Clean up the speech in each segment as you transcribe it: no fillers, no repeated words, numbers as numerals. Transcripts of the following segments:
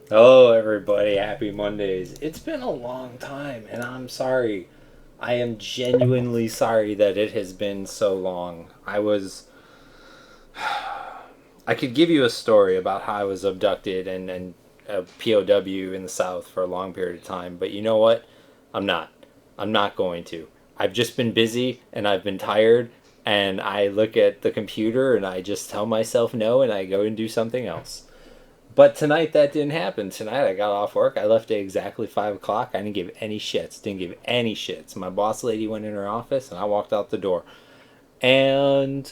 Hello, everybody. Happy Mondays. It's been a long time, and I'm sorry. I am genuinely sorry that it has been so long. I could give you a story about how I was abducted and a POW in the South for a long period of time, but you know what? I'm not. I'm not going to. I've just been busy and I've been tired, and I look at the computer and I just tell myself no and I go and do something else. But tonight that didn't happen. Tonight I got off work. I left at exactly 5 o'clock. I didn't give any shits. Didn't give any shits. My boss lady went in her office and I walked out the door. And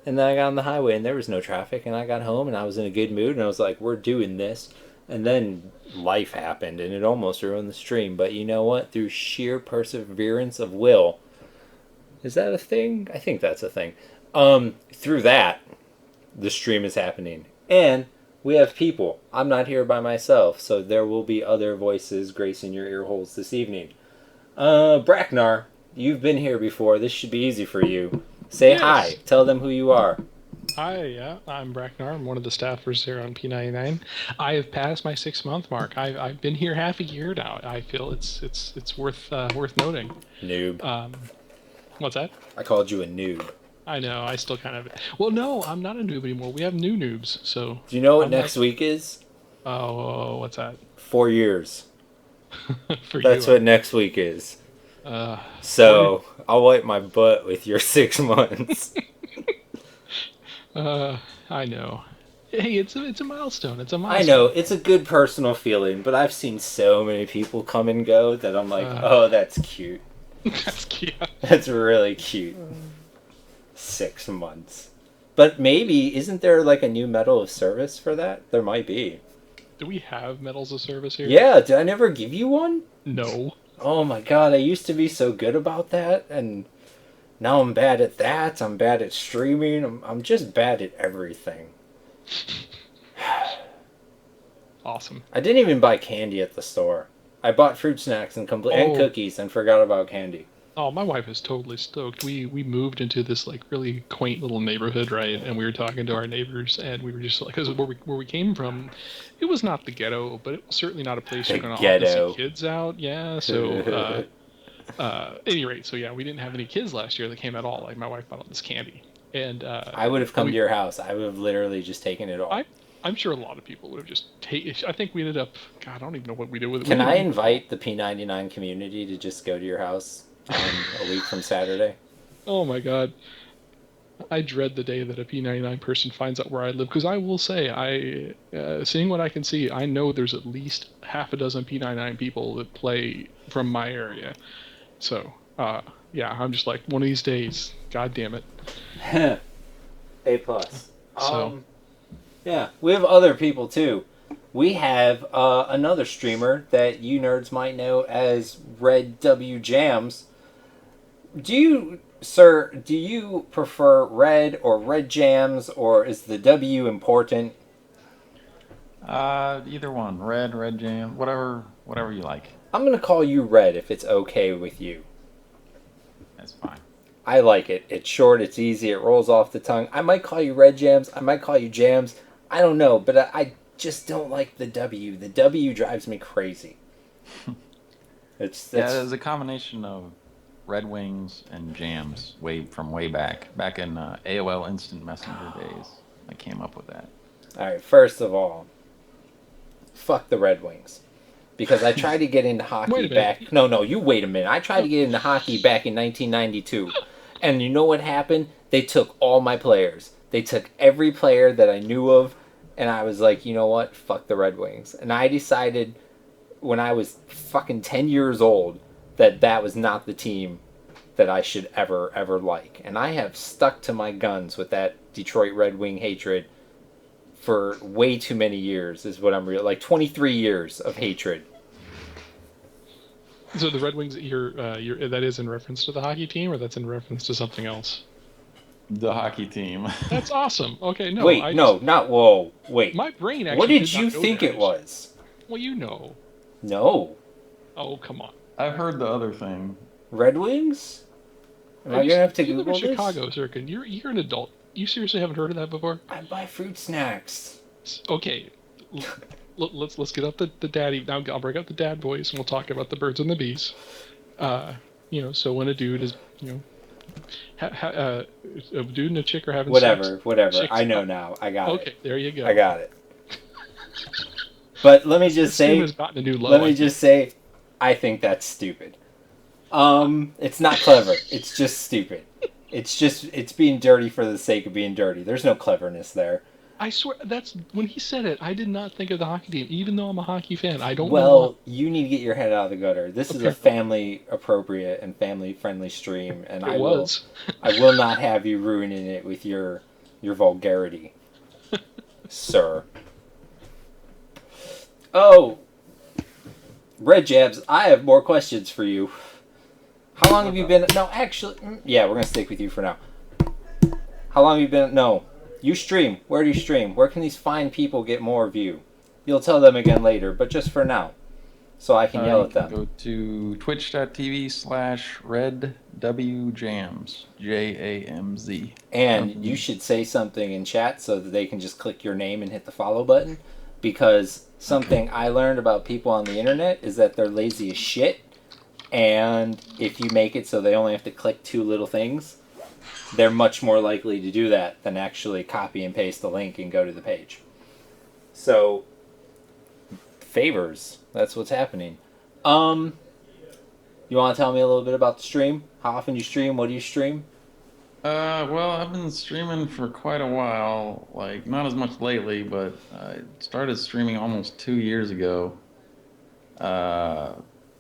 and then I got on the highway and there was no traffic and I got home and I was in a good mood and I was like, we're doing this. And then life happened and it almost ruined the stream. But you know what? Through sheer perseverance of will, is that a thing? I think that's a thing. Through that, the stream is happening. And we have people. I'm not here by myself, so there will be other voices gracing your ear holes this evening. Braknar, you've been here before. This should be easy for you. Say hi. Yes. Tell them who you are. Hi, yeah, I'm Braknar. I'm one of the staffers here on P99. I have passed my 6 month mark. I've been here half a year now. I feel it's worth noting. Noob. What's that? I called you a noob. I know. I still kind of. Well, no, I'm not a noob anymore. We have new noobs. So Do you know what I'm like, next week is? oh, what's that? 4 years. For That's you? what next week is. Uh, So I'll wipe my butt with your 6 months. I know. Hey, it's a milestone. It's a I know, milestone. it's a good personal feeling, but I've seen so many people come and go that I'm like, Uh, oh, that's cute. that's cute. That's really cute. 6 months. But maybe, isn't there like a new medal of service for that? There might be. Do we have medals of service here? Yeah, did I never give you one? No. Oh my god, I used to be so good about that, and now I'm bad at that. I'm bad at streaming. I'm just bad at everything. Awesome. I didn't even buy candy at the store. I bought fruit snacks and Oh, cookies and forgot about candy. Oh, my wife is totally stoked. We moved into this like really quaint little neighborhood, right? And we were talking to our neighbors, and we were just like, because where we came from, it was not the ghetto, but it was certainly not a place The you're gonna often see ghetto. kids out. Yeah. So, at any rate, so yeah, we didn't have any kids last year that came at all. Like my wife bought all this candy, and I would have and come to your house. I would have literally just taken it all. I, I'm sure a lot of people would have just taken. I think we ended up. God, I don't even know what we did with it. We Can didn't I eat it all. invite the P99 community to just go to your house on a week from Saturday? Oh my God. I dread the day that a P99 person finds out where I live because I will say, seeing what I can see, I know there's at least half a dozen P99 people that play from my area. So, yeah, I'm just like one of these days. God damn it. A plus. So, Yeah, we have other people too. We have another streamer that you nerds might know as Redwjamz. Do you prefer Red or Red Jams, or is the W important? Either one. Red jam, whatever you like. I'm gonna call you Red if it's okay with you. That's fine. I like it. It's short, it's easy, it rolls off the tongue. I might call you Red Jams, I might call you Jams. I don't know, but I just don't like the W. The W drives me crazy. It's Yeah, that's it was a combination of Red Wings and jams way back in AOL Instant Messenger days. I came up with that. all right. First of all, fuck the Red Wings. Because I tried to get into wait hockey a minute. back. No, no, you wait a minute. I tried to get into hockey back in 1992. And you know what happened? They took all my players. They took every player that I knew of. And I was like, you know what? Fuck the Red Wings. And I decided when I was fucking 10 years old that that was not the team that I should ever like. And I have stuck to my guns with that Detroit Red Wing hatred for way too many years, is what I'm real like 23 years of hatred. So the Red Wings, that is in reference to the hockey team, or that's in reference to something else? The hockey team. That's awesome. Okay, no, Wait, no, not whoa. Wait. my brain What actually did did you not go think there. it was? Well, you know. No. Oh, come on. I've heard the other thing. Red Wings? Am I gonna have to You live in Google this? Chicago, Sirken. You're an adult. You seriously haven't heard of that before? I buy fruit snacks. Okay, let's get up the daddy. Now I'll break out the dad voice, and we'll talk about the birds and the bees. So when a dude is, a dude and a chick are having Whatever. sex. I know now. I got it. Okay, there you go. I got it. But let me just This stream say, has gotten a new low, let me just say, I think that's stupid. It's not clever. It's just stupid. It's being dirty for the sake of being dirty. There's no cleverness there. I swear, that's when he said it. I did not think of the hockey team, even though I'm a hockey fan. I don't know. Well, you need to get your head out of the gutter. This is a Apparently. family appropriate and family friendly stream, and It I was. will not have you ruining it with your vulgarity, sir. Oh, Redwjamz, I have more questions for you. How long have you been? No, actually, yeah, we're gonna stick with you for now. How long have you been? No, you stream. Where do you stream? Where can these fine people get more of you? You'll tell them again later, but just for now, so I can yell at them. Go to twitch.tv/redwjamz, JAMZ. And you should say something in chat so that they can just click your name and hit the follow button. Because something I learned about people on the internet is that they're lazy as shit. And if you make it so they only have to click 2 little things, they're much more likely to do that than actually copy and paste the link and go to the page. So, favors. That's what's happening. You want to tell me a little bit about the stream? How often you stream? What do you stream? Well, I've been streaming for quite a while. Like, not as much lately, but I started streaming almost 2 years ago.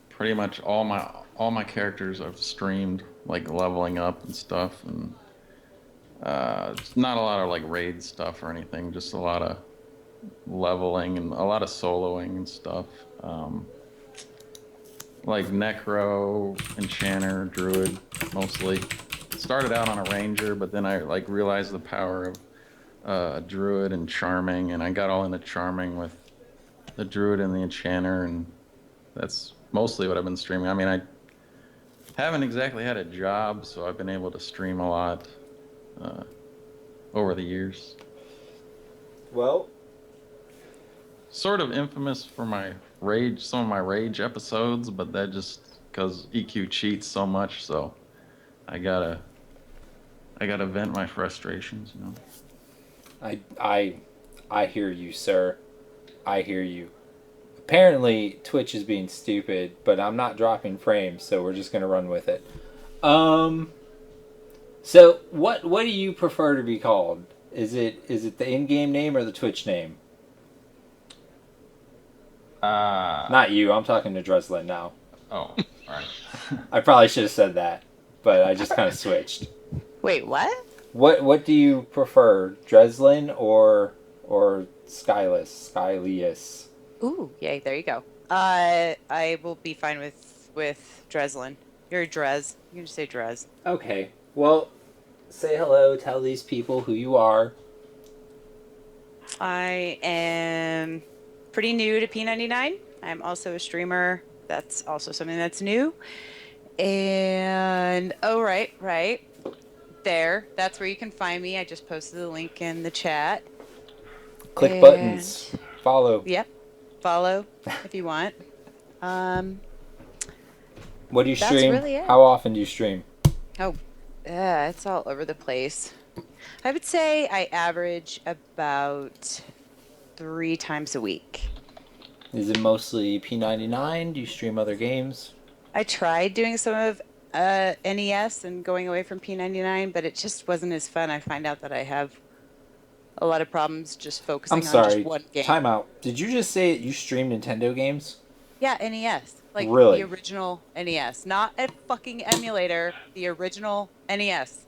Pretty much all my characters I've streamed, like leveling up and stuff, and it's not a lot of like raid stuff or anything, just a lot of leveling and a lot of soloing and stuff. Like Necro, Enchanter, Druid, mostly. Started out on a Ranger, but then I like realized the power of Druid and Charming, and I got all into Charming with the Druid and the Enchanter, and that's mostly what I've been streaming. I mean, I haven't exactly had a job, so I've been able to stream a lot over the years. Well, Sort of infamous for my rage, some of my rage episodes, but that just because EQ cheats so much, so I gotta vent my frustrations, you know. I hear you, sir. I hear you. Apparently, Twitch is being stupid, but I'm not dropping frames, so we're just gonna run with it. So what do you prefer to be called? Is it the in-game name or the Twitch name? Not you. I'm talking to Dreslin now. Oh, alright. I probably should have said that, but I just kind of switched. Wait, what? What do you prefer, Dreslin or Skylias? Ooh, yay, there you go. I will be fine with Dreslin. You're a Drez. You can just say Drez. Okay. Well, say hello. Tell these people who you are. I am pretty new to P99. I'm also a streamer. That's also something that's new. And, oh, right. There. That's where you can find me. I just posted the link in the chat. Click buttons. Follow. Yep. Follow if you want. What do you That's stream? really it. How often do you stream? It's all over the place. I would say I average about 3 times a week. Is it mostly P99? Do you stream other games? I tried doing some of NES and going away from P99, but it just wasn't as fun. I find out that I have a lot of problems just focusing I'm on sorry. just one game. Time out. Did you just say you stream Nintendo games? Yeah, NES. Like Really? the original NES. Not a fucking emulator, the original NES.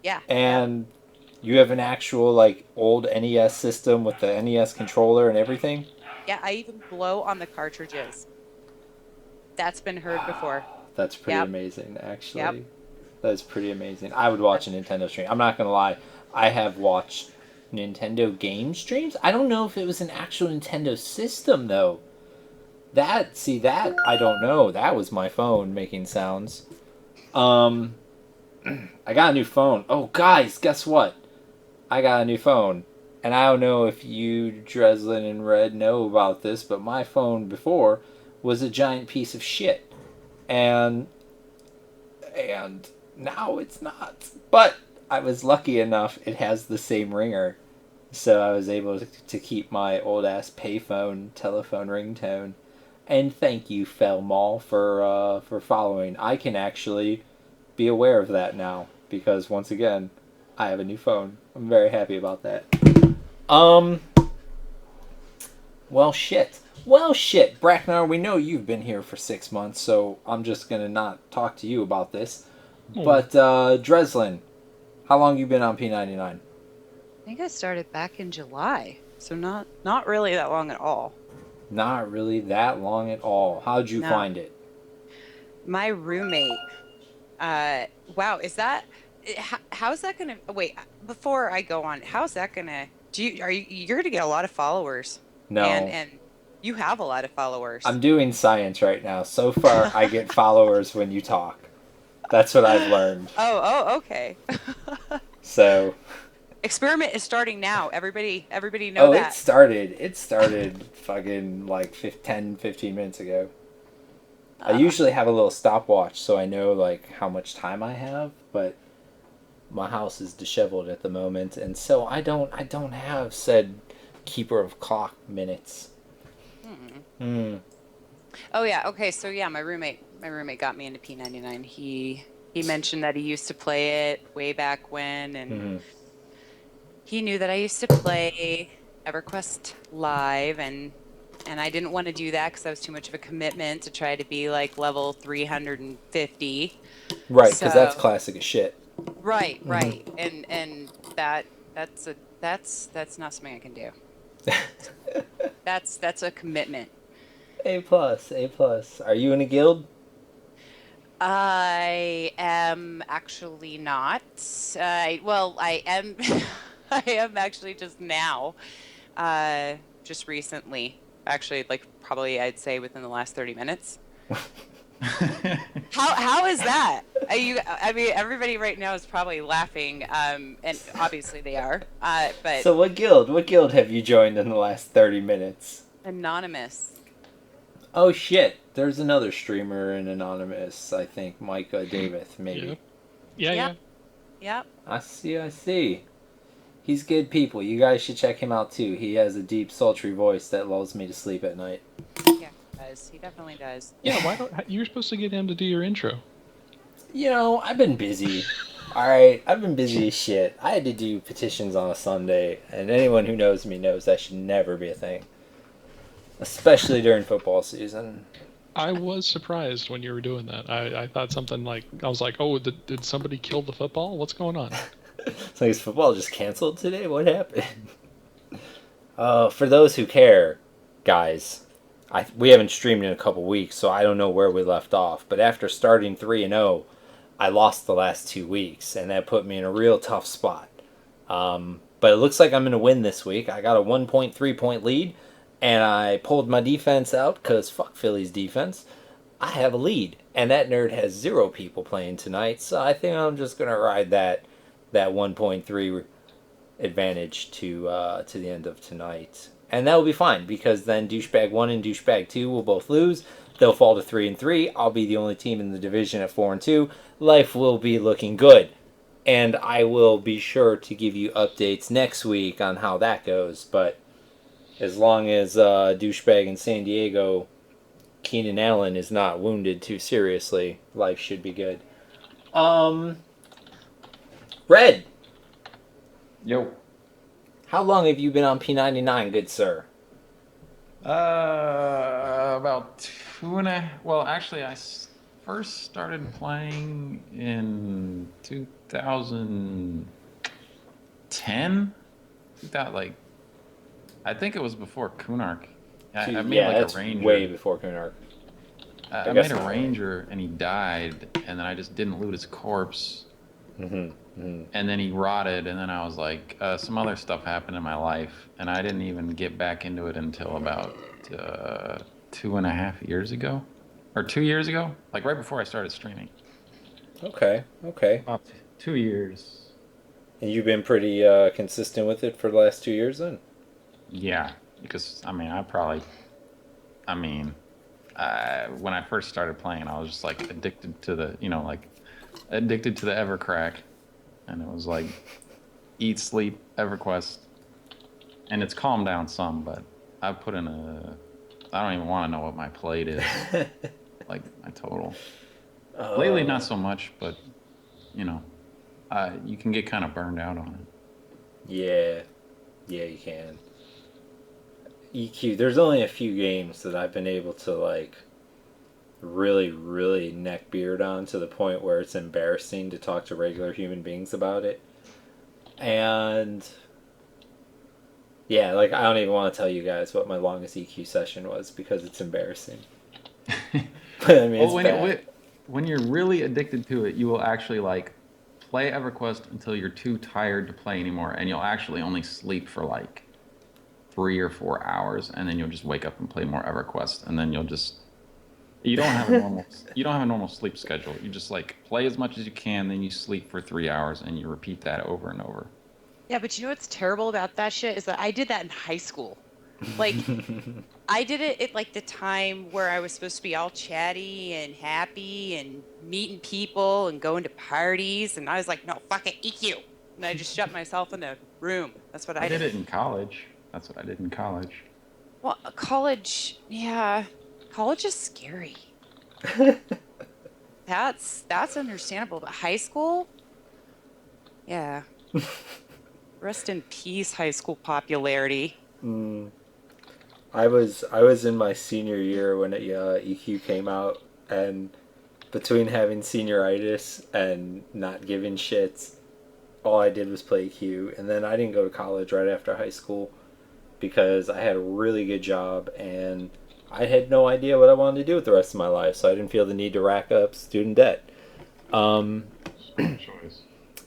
Yeah. And you have an actual like old NES system with the NES controller and everything? Yeah, I even blow on the cartridges. That's been heard before. That's pretty Yep. amazing, actually. Yep. That's pretty amazing. I would watch a Nintendo stream. I'm not gonna lie. I have watched Nintendo game streams. I don't know if it was an actual Nintendo system though. That I don't know. That was my phone making sounds. I got a new phone. Oh guys, guess what? I got a new phone. And I don't know if you, Dreslin and Red, know about this, but my phone before was a giant piece of shit. And now it's not. But I was lucky enough, it has the same ringer. So I was able to keep my old ass payphone telephone ringtone. And thank you, Fel Mall, for following. I can actually be aware of that now because once again, I have a new phone. I'm very happy about that. Um. Well, shit. Well, shit, Braknar. We know you've been here for 6 months, so I'm just gonna not talk to you about this. Oh. But Dreslin, how long you been on P99? I think I started back in July, so not really that long at all. Not really that long at all. How'd you No. find it? My roommate. Wow, is that? How's that gonna? Wait, before I go on, how's that gonna? You're gonna get a lot of followers? No. And you have a lot of followers. I'm doing science right now. So far, I get followers when you talk. That's what I've learned. Oh, okay. So. Experiment is starting now. Everybody know that. It started fucking like 10, 15 minutes ago. I usually have a little stopwatch so I know like how much time I have, but my house is disheveled at the moment, and so I don't have said keeper of clock minutes. Oh yeah, okay, so yeah, my roommate got me into P99. He mentioned that he used to play it way back when, and he knew that I used to play EverQuest live, and I didn't want to do that because that was too much of a commitment to try to be like level 350. Right, because that's classic as shit. Right, and that's not something I can do. That's a commitment. A plus. Are you in a guild? I am actually not. I am. I am actually just now, just recently. Actually, like probably I'd say within the last 30 minutes. How is that? I mean, everybody right now is probably laughing, and obviously they are. But so what guild have you joined in the last 30 minutes? Anonymous. Oh shit! There's another streamer in Anonymous. I think Micah Davis, maybe. Yeah. Yep. I see. He's good people. You guys should check him out too. He has a deep, sultry voice that lulls me to sleep at night. Yeah, he does. He definitely does. Yeah, why don't you're supposed to get him to do your intro? You know, I've been busy. Alright, I've been busy as shit. I had to do petitions on a Sunday, and anyone who knows me knows that should never be a thing. Especially during football season. I was surprised when you were doing that. I thought something like, I was like, oh, did somebody kill the football? What's going on? It's like, is football just canceled today? What happened? For those who care, guys, we haven't streamed in a couple weeks, so I don't know where we left off. But after starting 3-0, I lost the last 2 weeks, and that put me in a real tough spot. But it looks like I'm going to win this week. I got a 1.3 point lead, and I pulled my defense out, because fuck Philly's defense. I have a lead, and that nerd has 0 people playing tonight, so I think I'm just going to ride that 1.3 advantage to the end of tonight. And that will be fine, because then Douchebag 1 and Douchebag 2 will both lose. They'll fall to 3-3. I'll be the only team in the division at 4-2. Life will be looking good. And I will be sure to give you updates next week on how that goes. But as long as Douchebag in San Diego, Keenan Allen, is not wounded too seriously, life should be good. Red. Yo. How long have you been on P99, good sir? About 2.5. Well, actually, I first started playing in 2010. I think it was before Kunark. I made that's a ranger. way before Kunark. I made a ranger, and he died, and then I just didn't loot his corpse. And then he rotted, and then I was like, some other stuff happened in my life, and I didn't even get back into it until about 2.5 years ago, or 2 years ago, like right before I started streaming. Okay. About 2 years. And you've been pretty consistent with it for the last 2 years then? Yeah, because I mean, when I first started playing, I was just like addicted to addicted to the EverCrack, and it was like eat, sleep, EverQuest, and it's calmed down some, but I put in I don't even want to know what my plate is, like my total. Lately, not so much, but you know, you can get kind of burned out on it. Yeah, you can. EQ, there's only a few games that I've been able to like really, really neck beard on to the point where it's embarrassing to talk to regular human beings about it. And yeah, like I don't even want to tell you guys what my longest EQ session was because it's embarrassing. But I mean, when you're really addicted to it, you will actually like play EverQuest until you're too tired to play anymore, and you'll actually only sleep for like 3 or 4 hours, and then you'll just wake up and play more EverQuest, and then you don't have a normal sleep schedule. You just like play as much as you can, then you sleep for 3 hours, and you repeat that over and over. Yeah, but you know what's terrible about that shit is that I did that in high school. Like, I did it at like the time where I was supposed to be all chatty and happy and meeting people and going to parties, and I was like, no, fuck it, EQ. And I just shut myself in a room. That's what I did. I did it in college. That's what I did in college. Well, college, yeah. College is scary. That's understandable, but high school? Yeah. Rest in peace, high school popularity. I was in my senior year when EQ came out, and between having senioritis and not giving shits, all I did was play EQ. And then I didn't go to college right after high school because I had a really good job and I had no idea what I wanted to do with the rest of my life, so I didn't feel the need to rack up student debt. Choice.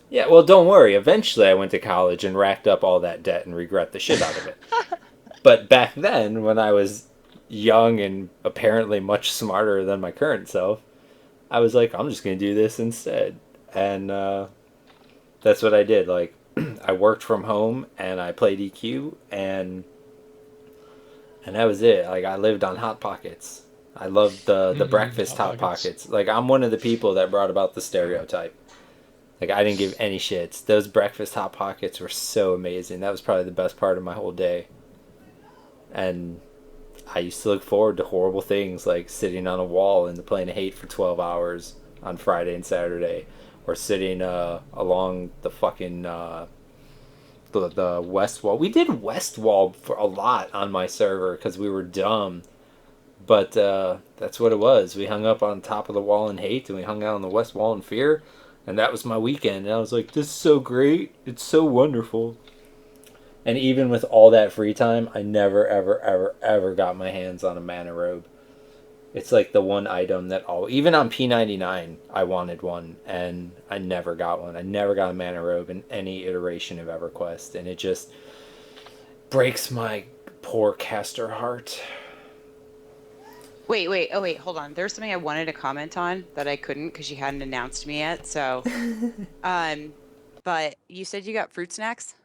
Yeah, well, don't worry. Eventually I went to college and racked up all that debt and regret the shit out of it. But back then, when I was young and apparently much smarter than my current self, I was like, I'm just going to do this instead. And that's what I did. Like, I worked from home and I played EQ, and that was it. Like, I lived on Hot Pockets. I loved the breakfast Hot Pockets. Like, I'm one of the people that brought about the stereotype. Like, I didn't give any shits. Those breakfast Hot Pockets were so amazing. That was probably the best part of my whole day. And I used to look forward to horrible things like sitting on a wall in the Plane of Hate for 12 hours on Friday and Saturday, or sitting along the fucking the West Wall. We did West Wall for a lot on my server because we were dumb, but that's what it was. We hung up on top of the wall in Hate, and we hung out on the West Wall in Fear, and that was my weekend. And I was like, this is so great. It's so wonderful. And even with all that free time, I never, ever, ever, ever got my hands on a mana robe. It's like the one item that even on P99, I wanted one, and I never got one. I never got a mana robe in any iteration of EverQuest, and it just breaks my poor caster heart. Wait, hold on. There's something I wanted to comment on that I couldn't because you hadn't announced me yet. So, but you said you got fruit snacks?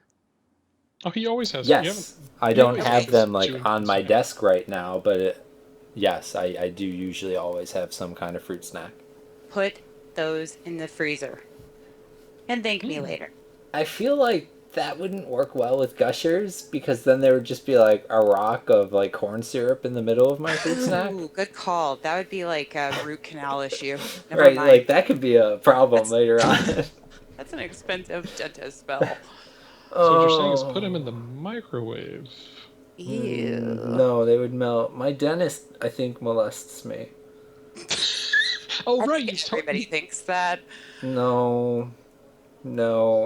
Oh, he always has. Yes, I don't have them like chewing on my snack. desk right now, but yes, I do usually always have some kind of fruit snack. Put those in the freezer and thank me later. I feel like that wouldn't work well with Gushers because then there would just be like a rock of like corn syrup in the middle of my fruit snack. Ooh, good call. That would be like a root canal issue. Never Right, mind. like that could be a problem later on. That's an expensive dentist spell. So what you're saying is put them in the microwave. Ew. No, they would melt. My dentist, I think, molests me. Oh, I right. think everybody thinks that. No,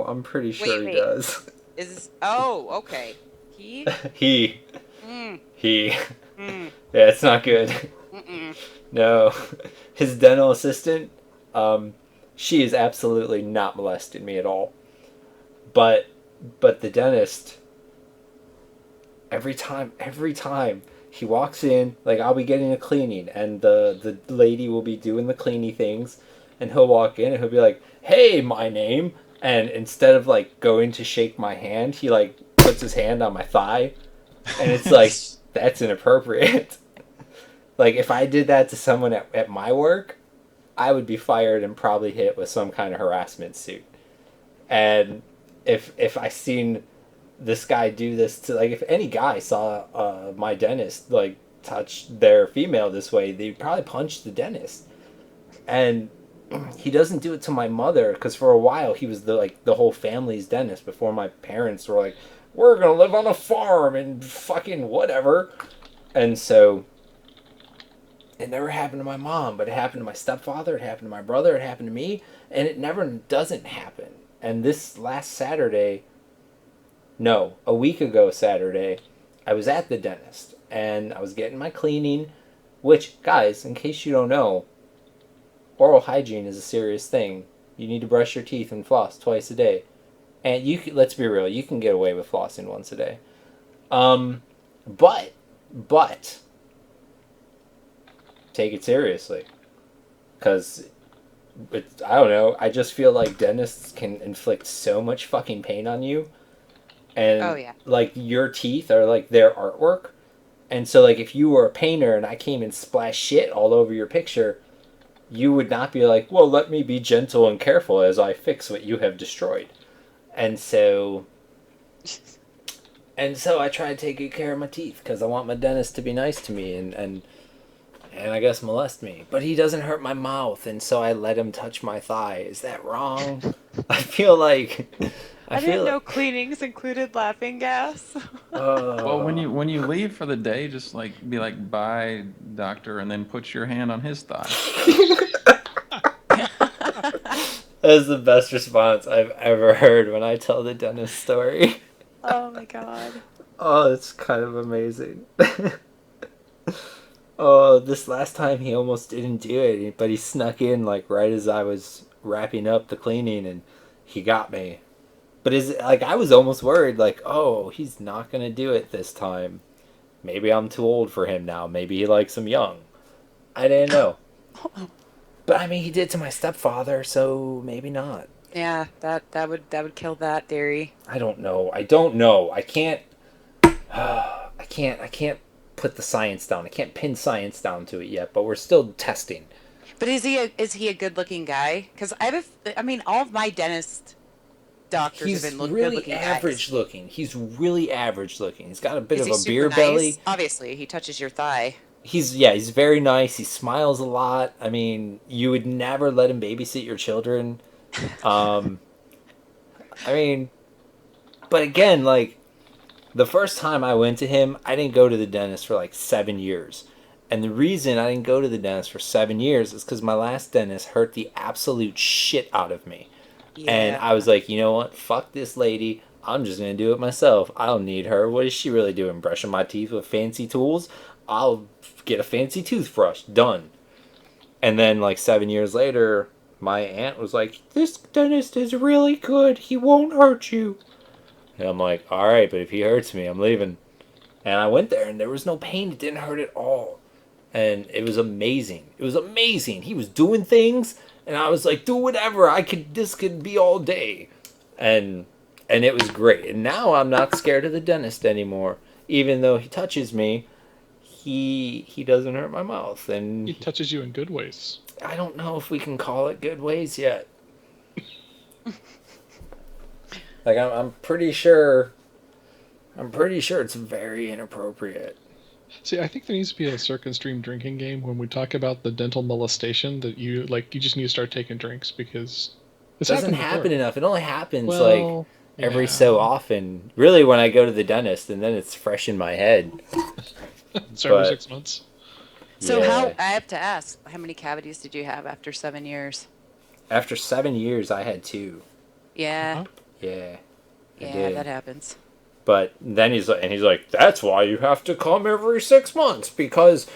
I'm pretty sure he does. Okay. He? He. Mm. Yeah, it's not good. Mm-mm. No. His dental assistant, she is absolutely not molesting me at all. But the dentist, every time he walks in, like I'll be getting a cleaning and the lady will be doing the cleaning things and he'll walk in and he'll be like, "Hey, my name, And instead of like going to shake my hand, he like puts his hand on my thigh, and it's like that's inappropriate. Like if I did that to someone at my work, I would be fired and probably hit with some kind of harassment suit. And if I seen this guy do this to, like, if any guy saw my dentist like touch their female this way, they'd probably punch the dentist. And he doesn't do it to my mother because for a while he was the whole family's dentist before my parents were like, we're gonna live on a farm and fucking whatever. And so it never happened to my mom, but it happened to my stepfather, it happened to my brother, it happened to me, and it never doesn't happen. And this last Saturday, no, a week ago Saturday, I was at the dentist and I was getting my cleaning, which, guys, in case you don't know, oral hygiene is a serious thing. You need to brush your teeth and floss twice a day. And let's be real, you can get away with flossing once a day. But take it seriously. Because, I don't know, I just feel like dentists can inflict so much fucking pain on you. And, Oh, yeah. like, your teeth are, like, their artwork. And so, like, if you were a painter and I came and splashed shit all over your picture, you would not be like, well, let me be gentle and careful as I fix what you have destroyed. And so I try to take good care of my teeth because I want my dentist to be nice to me and I guess molest me. But he doesn't hurt my mouth, and so I let him touch my thigh. Is that wrong? I feel like... I didn't know cleanings included laughing gas. Well, when you leave for the day, just like be like, bye, doctor, and then put your hand on his thigh. That is the best response I've ever heard when I tell the dentist story. Oh my god. Oh, it's kind of amazing. Oh, this last time he almost didn't do it, but he snuck in like right as I was wrapping up the cleaning and he got me. But I was almost worried, like, oh, he's not gonna do it this time. Maybe I'm too old for him now. Maybe he likes him young. I didn't know. But I mean, he did to my stepfather, so maybe not. Yeah, that would kill that theory. I don't know. I can't. I can't put the science down. I can't pin science down to it yet. But we're still testing. But is he a good-looking guy? Because I mean, all of my dentist doctors have been good-looking average guys. looking. He's really average looking. He's got a bit Is of he a beer super belly. nice? Obviously, he touches your thigh. He's very nice. He smiles a lot. I mean, you would never let him babysit your children. I mean, but again, like, the first time I went to him, I didn't go to the dentist for like 7 years. And the reason I didn't go to the dentist for 7 years is because my last dentist hurt the absolute shit out of me. Yeah. And I was like, you know what? Fuck this lady. I'm just going to do it myself. I don't need her. What is she really doing? Brushing my teeth with fancy tools? I'll get a fancy toothbrush. Done. And then like 7 years later, my aunt was like, this dentist is really good. He won't hurt you. And I'm like, all right, but if he hurts me, I'm leaving. And I went there and there was no pain. It didn't hurt at all. And it was amazing. It was amazing. He was doing things and I was like, do whatever. This could be all day. And it was great. And now I'm not scared of the dentist anymore. Even though he touches me, he doesn't hurt my mouth. And He touches you in good ways. I don't know if we can call it good ways yet. Like, I'm pretty sure it's very inappropriate. See, I think there needs to be a Sirken stream drinking game when we talk about the dental molestation that you just need to start taking drinks because It doesn't happen enough. It only happens Well, every yeah. so often. Really, when I go to the dentist, and then it's fresh in my head. It's every but- 6 months. So Yeah. I have to ask, how many cavities did you have after 7 years? After 7 years, I had 2. Yeah, Uh-huh. Yeah. I yeah, did. that happens. But then he's like, that's why you have to come every 6 months, because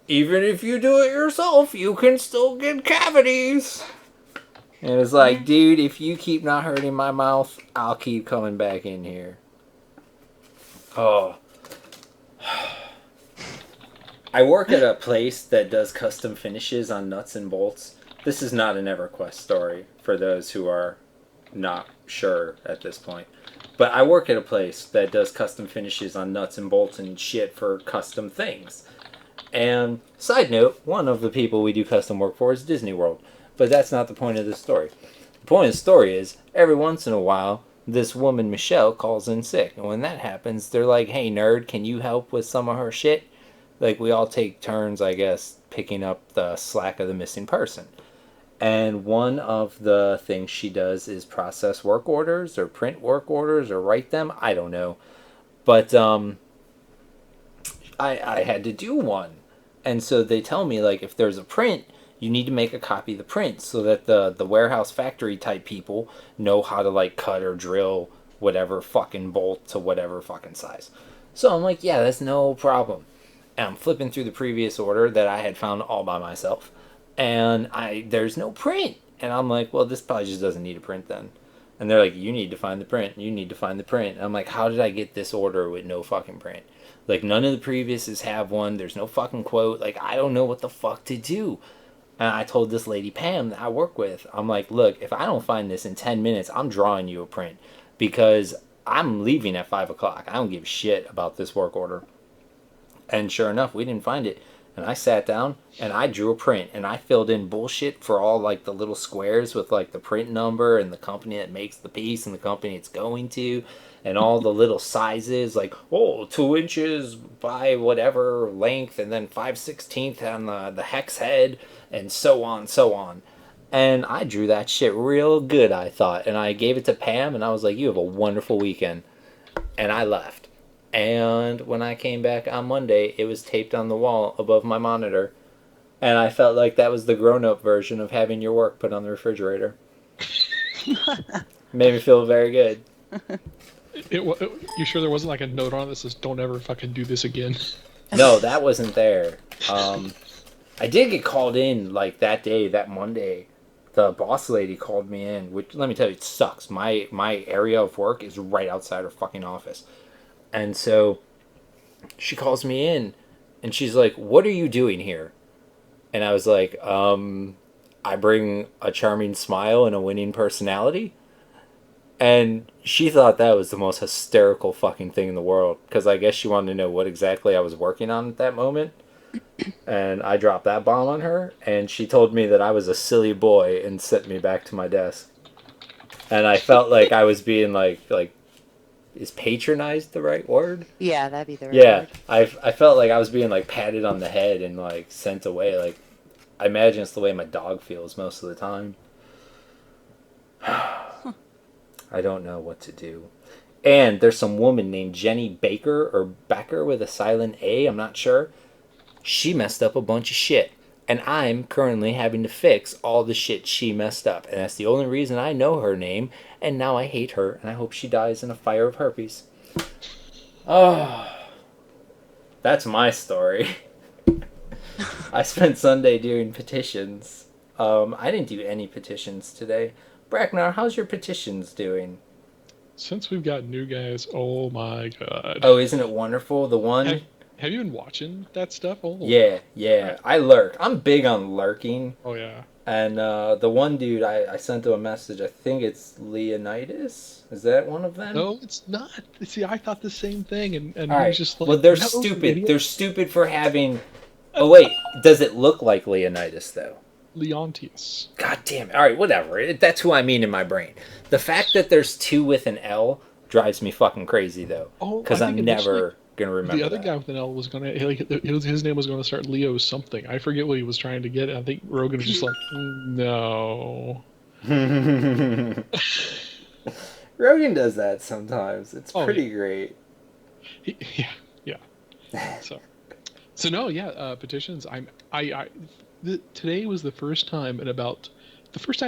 even if you do it yourself, you can still get cavities. And it's like, dude, if you keep not hurting my mouth, I'll keep coming back in here. Oh. I work at a place that does custom finishes on nuts and bolts. This is not an EverQuest story, for those who are not sure at this point. But I work at a place that does custom finishes on nuts and bolts and shit for custom things. And side note, one of the people we do custom work for is Disney World. But that's not the point of this story. The point of the story is, every once in a while, this woman, Michelle, calls in sick. And when that happens, they're like, hey, nerd, can you help with some of her shit? Like, we all take turns, I guess, picking up the slack of the missing person. And one of the things she does is process work orders or print work orders or write them. I don't know. But I had to do one. And so they tell me, like, if there's a print, you need to make a copy of the print so that the warehouse factory type people know how to, like, cut or drill whatever fucking bolt to whatever fucking size. So I'm like, yeah, that's no problem. And I'm flipping through the previous order that I had found all by myself. And there's no print. And I'm like, well, this probably just doesn't need a print then. And they're like, you need to find the print. You need to find the print. And I'm like, how did I get this order with no fucking print? Like, none of the previouses have one. There's no fucking quote. Like, I don't know what the fuck to do. And I told this lady, Pam, that I work with, I'm like, look, if I don't find this in 10 minutes, I'm drawing you a print. Because I'm leaving at 5 o'clock. I don't give a shit about this work order. And sure enough, we didn't find it. And I sat down and I drew a print and I filled in bullshit for all like the little squares with like the print number and the company that makes the piece and the company it's going to and all the little sizes like, 2 inches by whatever length and then 5/16 on the hex head and so on, so on. And I drew that shit real good, I thought. And I gave it to Pam and I was like, you have a wonderful weekend. And I left. And when I came back on Monday, it was taped on the wall above my monitor. And I felt like that was the grown-up version of having your work put on the refrigerator. Made me feel very good. You sure there wasn't like a note on it that says, don't ever fucking do this again? No, that wasn't there. I did get called in like that day, that Monday. The boss lady called me in, which, let me tell you, it sucks. My area of work is right outside her fucking office. And so she calls me in and she's like, what are you doing here? And I was like, I bring a charming smile and a winning personality. And she thought that was the most hysterical fucking thing in the world. Because I guess she wanted to know what exactly I was working on at that moment. And I dropped that bomb on her. And she told me that I was a silly boy and sent me back to my desk. And I felt like I was being like is patronized the right word? Yeah, that'd be the right word. I felt like I was being like patted on the head and like sent away. Like, I imagine it's the way my dog feels most of the time. I don't know what to do. And there's some woman named Jenny Baker or Becker with a silent A, I'm not sure. She messed up a bunch of shit. And I'm currently having to fix all the shit she messed up. And that's the only reason I know her name. And now I hate her. And I hope she dies in a fire of herpes. Oh. That's my story. I spent Sunday doing petitions. I didn't do any petitions today. Braknar, how's your petitions doing? Since we've got new guys, oh my god. Oh, isn't it wonderful? The one... Have you been watching that stuff? Oh. Yeah. I lurk. I'm big on lurking. Oh, yeah. And the one dude, I sent him a message. I think it's Leonidas. Is that one of them? No, it's not. See, I thought the same thing, and he right. was just like... Well, they're no, stupid. idiot. They're stupid for having... Oh, wait. Does it look like Leonidas, though? Leontius. God damn it. All right, whatever. That's who I mean in my brain. The fact that there's two with an L drives me fucking crazy, though. Oh, because I'm never... gonna remember the other guy with an L was gonna his name was gonna start Leo something. I forget what he was trying to get. I think Rogan was just like, no. Rogan does that sometimes. It's pretty great. Yeah. So no, yeah. Petitions. Today was the first time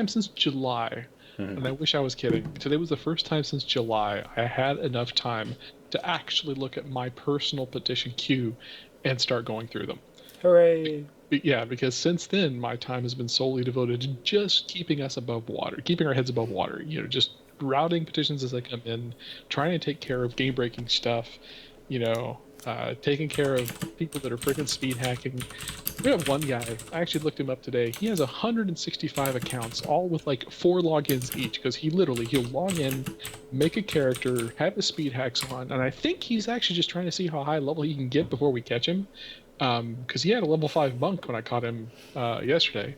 since July. And I wish I was kidding. Today was the first time since July I had enough time to actually look at my personal petition queue and start going through them. Hooray! Yeah, because since then my time has been solely devoted to just keeping us above water, keeping our heads above water. You know, just routing petitions as they come in, trying to take care of game-breaking stuff. You know, taking care of people that are freaking speed hacking. We have one guy, I actually looked him up today. He has 165 accounts, all with like 4 logins each, because he'll log in, make a character, have his speed hacks on, and I think he's actually just trying to see how high level he can get before we catch him. Because he had a level 5 monk when I caught him yesterday.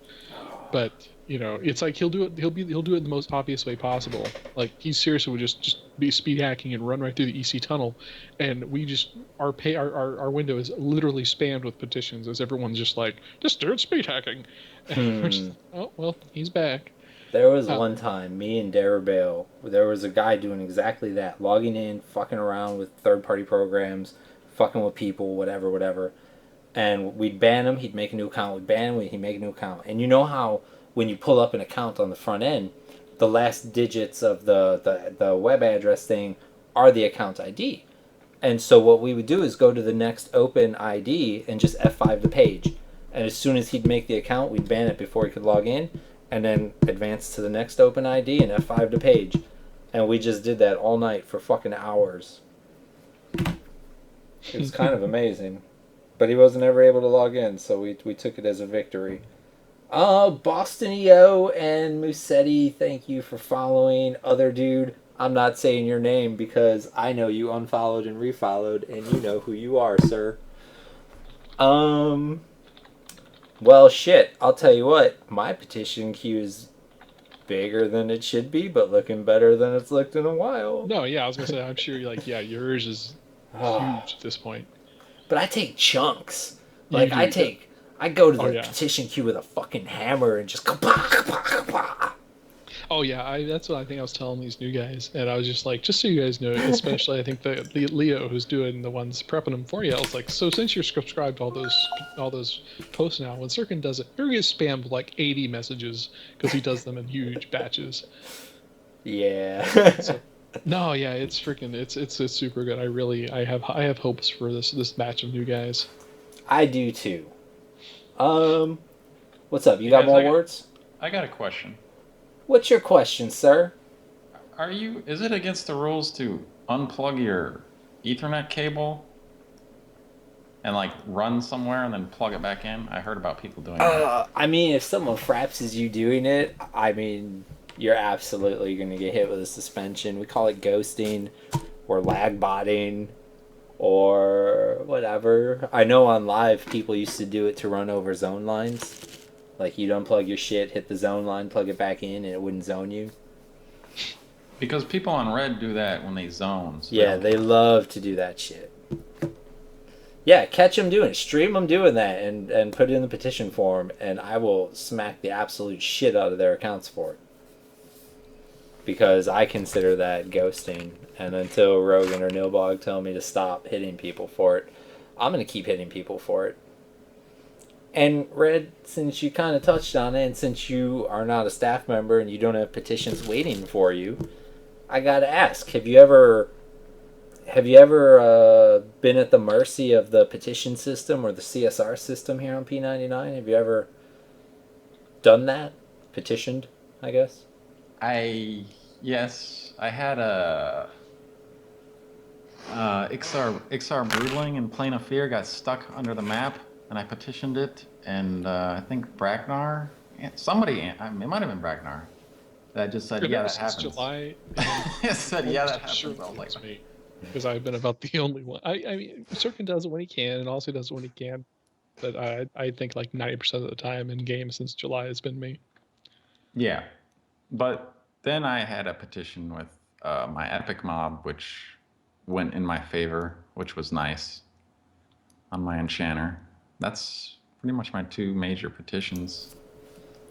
But it's like he'll do it in the most obvious way possible. Like he seriously would just be speed hacking and run right through the EC tunnel, and we just our window is literally spammed with petitions as everyone's just like, just do it speed hacking. And we're just, oh well, he's back. There was one time, me and Darabale, there was a guy doing exactly that, logging in, fucking around with third-party programs, fucking with people, whatever. And we'd ban him, he'd make a new account, we'd ban him, he'd make a new account. And you know how when you pull up an account on the front end, the last digits of the web address thing are the account ID. And so what we would do is go to the next open ID and just F5 the page. And as soon as he'd make the account, we'd ban it before he could log in, and then advance to the next open ID and F5 the page. And we just did that all night for fucking hours. It was kind of amazing. But he wasn't ever able to log in, so we took it as a victory. Boston EO and Musetti, thank you for following. Other dude, I'm not saying your name because I know you unfollowed and refollowed, and you know who you are, sir. Well, shit, I'll tell you what, my petition queue is bigger than it should be, but looking better than it's looked in a while. No, yeah, I was gonna say, I'm sure yours is huge at this point. But I take chunks. Like, I go to the petition queue with a fucking hammer and just ka-pa. Oh yeah, that's what I think I was telling these new guys, and I was just like, just so you guys know, especially I think the Leo who's doing the ones prepping them for you. I was like, so since you're subscribed to all those posts now, when Sirken does it, you're gonna get spammed with like 80 messages because he does them in huge batches. Yeah. No, yeah, it's freaking, it's super good. I have hopes for this batch of new guys. I do too. What's up? You got more words? I got a question. What's your question, sir? Is it against the rules to unplug your Ethernet cable and like run somewhere and then plug it back in? I heard about people doing that. I mean, if someone frapses you doing it, I mean, you're absolutely going to get hit with a suspension. We call it ghosting or lag botting or whatever. I know on live people used to do it to run over zone lines. Like, you'd unplug your shit, hit the zone line, plug it back in, and it wouldn't zone you. Because people on Red do that when they zone. So yeah, they love to do that shit. Yeah, catch them doing it. Stream them doing that and put it in the petition form, and I will smack the absolute shit out of their accounts for it. Because I consider that ghosting. And until Rogan or Nilbog tell me to stop hitting people for it, I'm going to keep hitting people for it. And Red, since you kind of touched on it, and since you are not a staff member and you don't have petitions waiting for you, I gotta ask: Have you ever been at the mercy of the petition system or the CSR system here on P99? Have you ever done that? Petitioned, I guess. Yes, I had a Ixar Broodling in Plane of Fear got stuck under the map. And I petitioned it, and I think Braknar, it might have been Braknar, that just said, yeah, that happens. July. It said, yeah, that happens. Sure, like me, because I've been about the only one. I mean, Sirken does it when he can, and also does it when he can. But I think like 90% of the time in game since July has been me. Yeah, but then I had a petition with my epic mob, which went in my favor, which was nice on my enchanter. That's pretty much my 2 major petitions.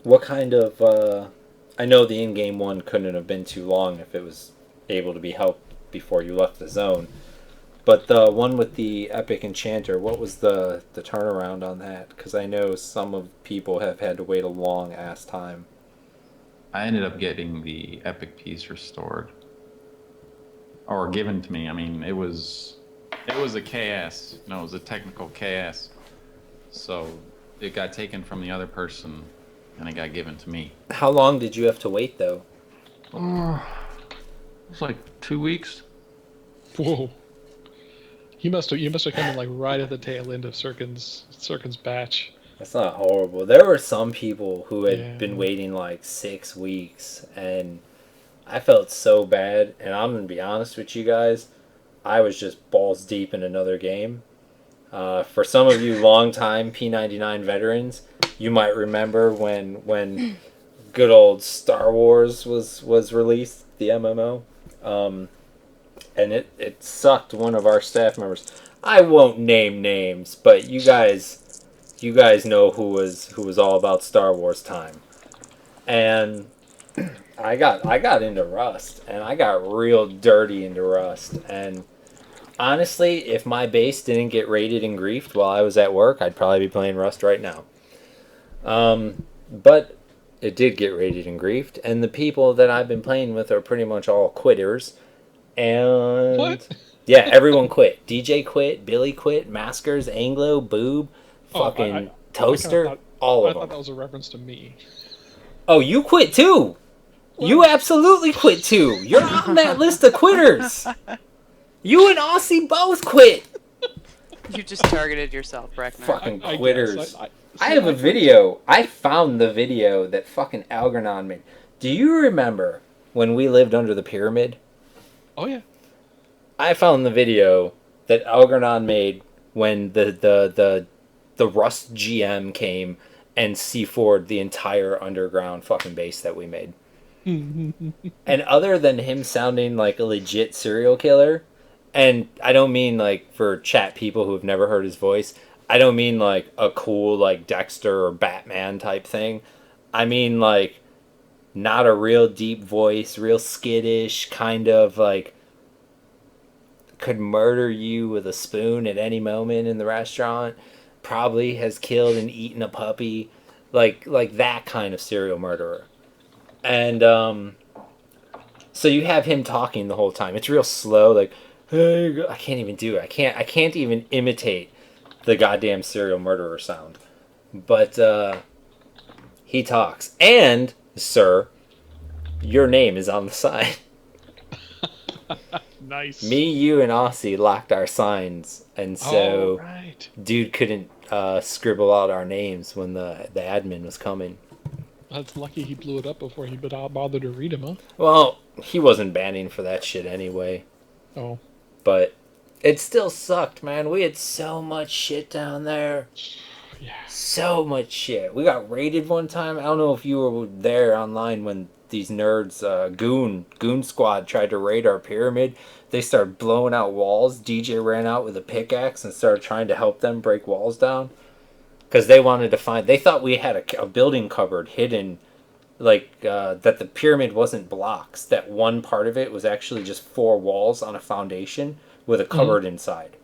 What kind of, I know the in-game one couldn't have been too long if it was able to be helped before you left the zone. But the one with the Epic Enchanter, what was the turnaround on that? Because I know some of people have had to wait a long-ass time. I ended up getting the Epic piece restored. Or given to me. I mean, it was a KS. No, it was a technical KS. So it got taken from the other person, and it got given to me. How long did you have to wait, though? It was like 2 weeks. Whoa. You must have come in like right at the tail end of Sirken's batch. That's not horrible. There were some people who had Yeah. been waiting like 6 weeks, and I felt so bad. And I'm gonna be honest with you guys, I was just balls deep in another game. For some of you longtime P99 veterans, you might remember when good old Star Wars was released, the MMO, and it sucked one of our staff members. I won't name names, but you guys know who was all about Star Wars time, and I got into Rust, and I got real dirty into Rust, and honestly, if my base didn't get raided and griefed while I was at work, I'd probably be playing Rust right now. But it did get raided and griefed, and the people that I've been playing with are pretty much all quitters. And What? yeah, everyone quit. DJ quit, Billy quit, Maskers, Anglo, Boob, fucking Toaster, all I of thought them. that was a reference to me. Oh, you quit too! You absolutely quit too! You're on that list of quitters! You and Aussie both quit! You just targeted yourself, Braknar. Fucking I quitters. guess. I have a video. I found the video that fucking Algernon made. Do you remember when we lived under the pyramid? Oh yeah. I found the video that Algernon made when the Rust GM came and C4'd the entire underground fucking base that we made. And other than him sounding like a legit serial killer, and I don't mean like for chat people who have never heard his voice, I don't mean like a cool like Dexter or Batman type thing. I mean like not a real deep voice, real skittish, kind of like could murder you with a spoon at any moment in the restaurant, probably has killed and eaten a puppy, like that kind of serial murderer. And so you have him talking the whole time. It's real slow, like, hey, I can't even do it. I can't even imitate the goddamn serial murderer sound. But he talks. And, sir, your name is on the sign. Nice. Me, you, and Aussie locked our signs, and so right. dude couldn't scribble out our names when the admin was coming. That's lucky he blew it up before he bothered to read him, huh? Well, he wasn't banning for that shit anyway. Oh. But it still sucked, man. We had so much shit down there. Yeah. So much shit. We got raided one time. I don't know if you were there online when these nerds, Goon Squad, tried to raid our pyramid. They started blowing out walls. DJ ran out with a pickaxe and started trying to help them break walls down. Because they wanted to find... They thought we had a building cupboard hidden, like, that the pyramid wasn't blocks. That one part of it was actually just 4 walls on a foundation with a cupboard inside.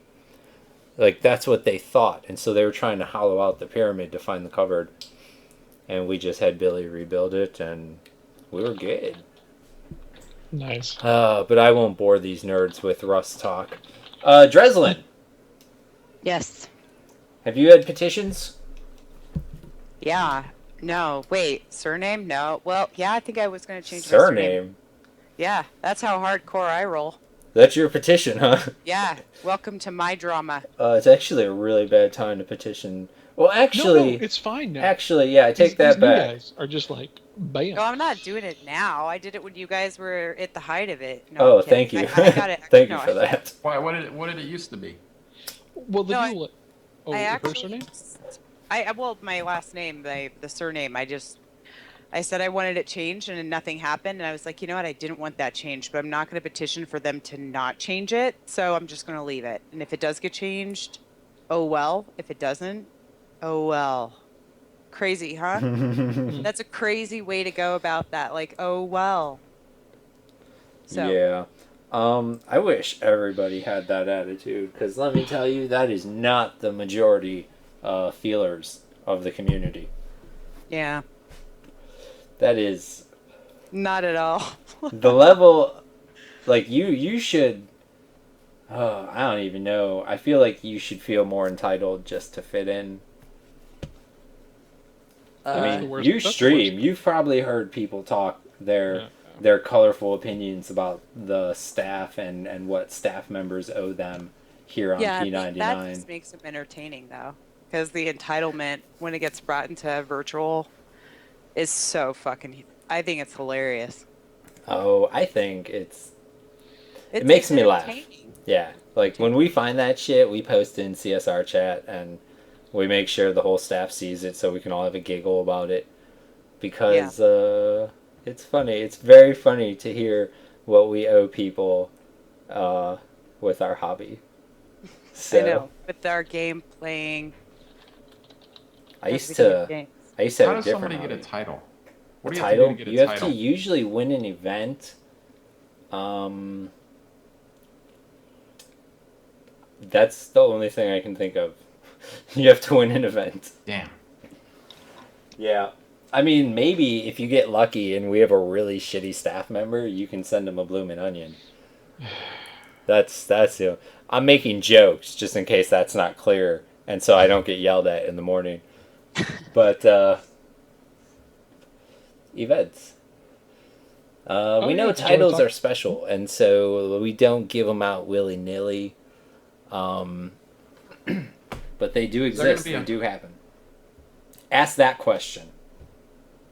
Like, that's what they thought. And so they were trying to hollow out the pyramid to find the cupboard. And we just had Billy rebuild it, and we were good. Nice. But I won't bore these nerds with Rust talk. Dreslin, Yes. have you had petitions? Yeah. No. Wait. Surname? No. Well, yeah, I think I was going to change my surname. Surname? Yeah. That's how hardcore I roll. That's your petition, huh? Yeah. Welcome to my drama. It's actually a really bad time to petition. Well, actually... No, it's fine now. Actually, yeah, I take that these new back. guys are just like, bam. No, I'm not doing it now. I did it when you guys were at the height of it. No, Oh, I'm kidding. thank you. I got it. Thank No, you for that. Why? What did it used to be? Well, the No, deal. Oh, I her actually, surname? well, my last name, the surname, I said I wanted it changed and nothing happened. And I was like, you know what? I didn't want that changed, but I'm not going to petition for them to not change it. So I'm just going to leave it. And if it does get changed, oh well. If it doesn't, oh well. Crazy, huh? That's a crazy way to go about that. Like, oh well. So. Yeah. I wish everybody had that attitude, because let me tell you, that is not the majority feelers of the community. Yeah. That is Not at all. the level. Like you should. Oh, I don't even know. I feel like you should feel more entitled just to fit in. I mean, you stream. You've probably heard people talk their colorful opinions about the staff and what staff members owe them here on Yeah, that P99. just makes them entertaining though, because the entitlement when it gets brought into virtual is so fucking. I think it's hilarious. Oh, I think it It's makes me laugh. entertaining. Yeah, like when we find that shit, we post in CSR chat and we make sure the whole staff sees it so we can all have a giggle about it Yeah, because it's funny. It's very funny to hear what we owe people uh, with our hobby. I So know. With our game playing I of used video to games. I used to How have a does different somebody get a hobby. title? What A do you have to do title? to get You a have to title? usually win an event. That's the only thing I can think of. You have to win an event. Damn. Yeah. I mean, maybe if you get lucky and we have a really shitty staff member, you can send them a bloomin' onion. That's it. I'm making jokes just in case that's not clear, and so I don't get yelled at in the morning. But events. We know yeah. titles are special, and so we don't give them out willy nilly. But they do Is there gonna exist. be They a- do happen. Ask that question.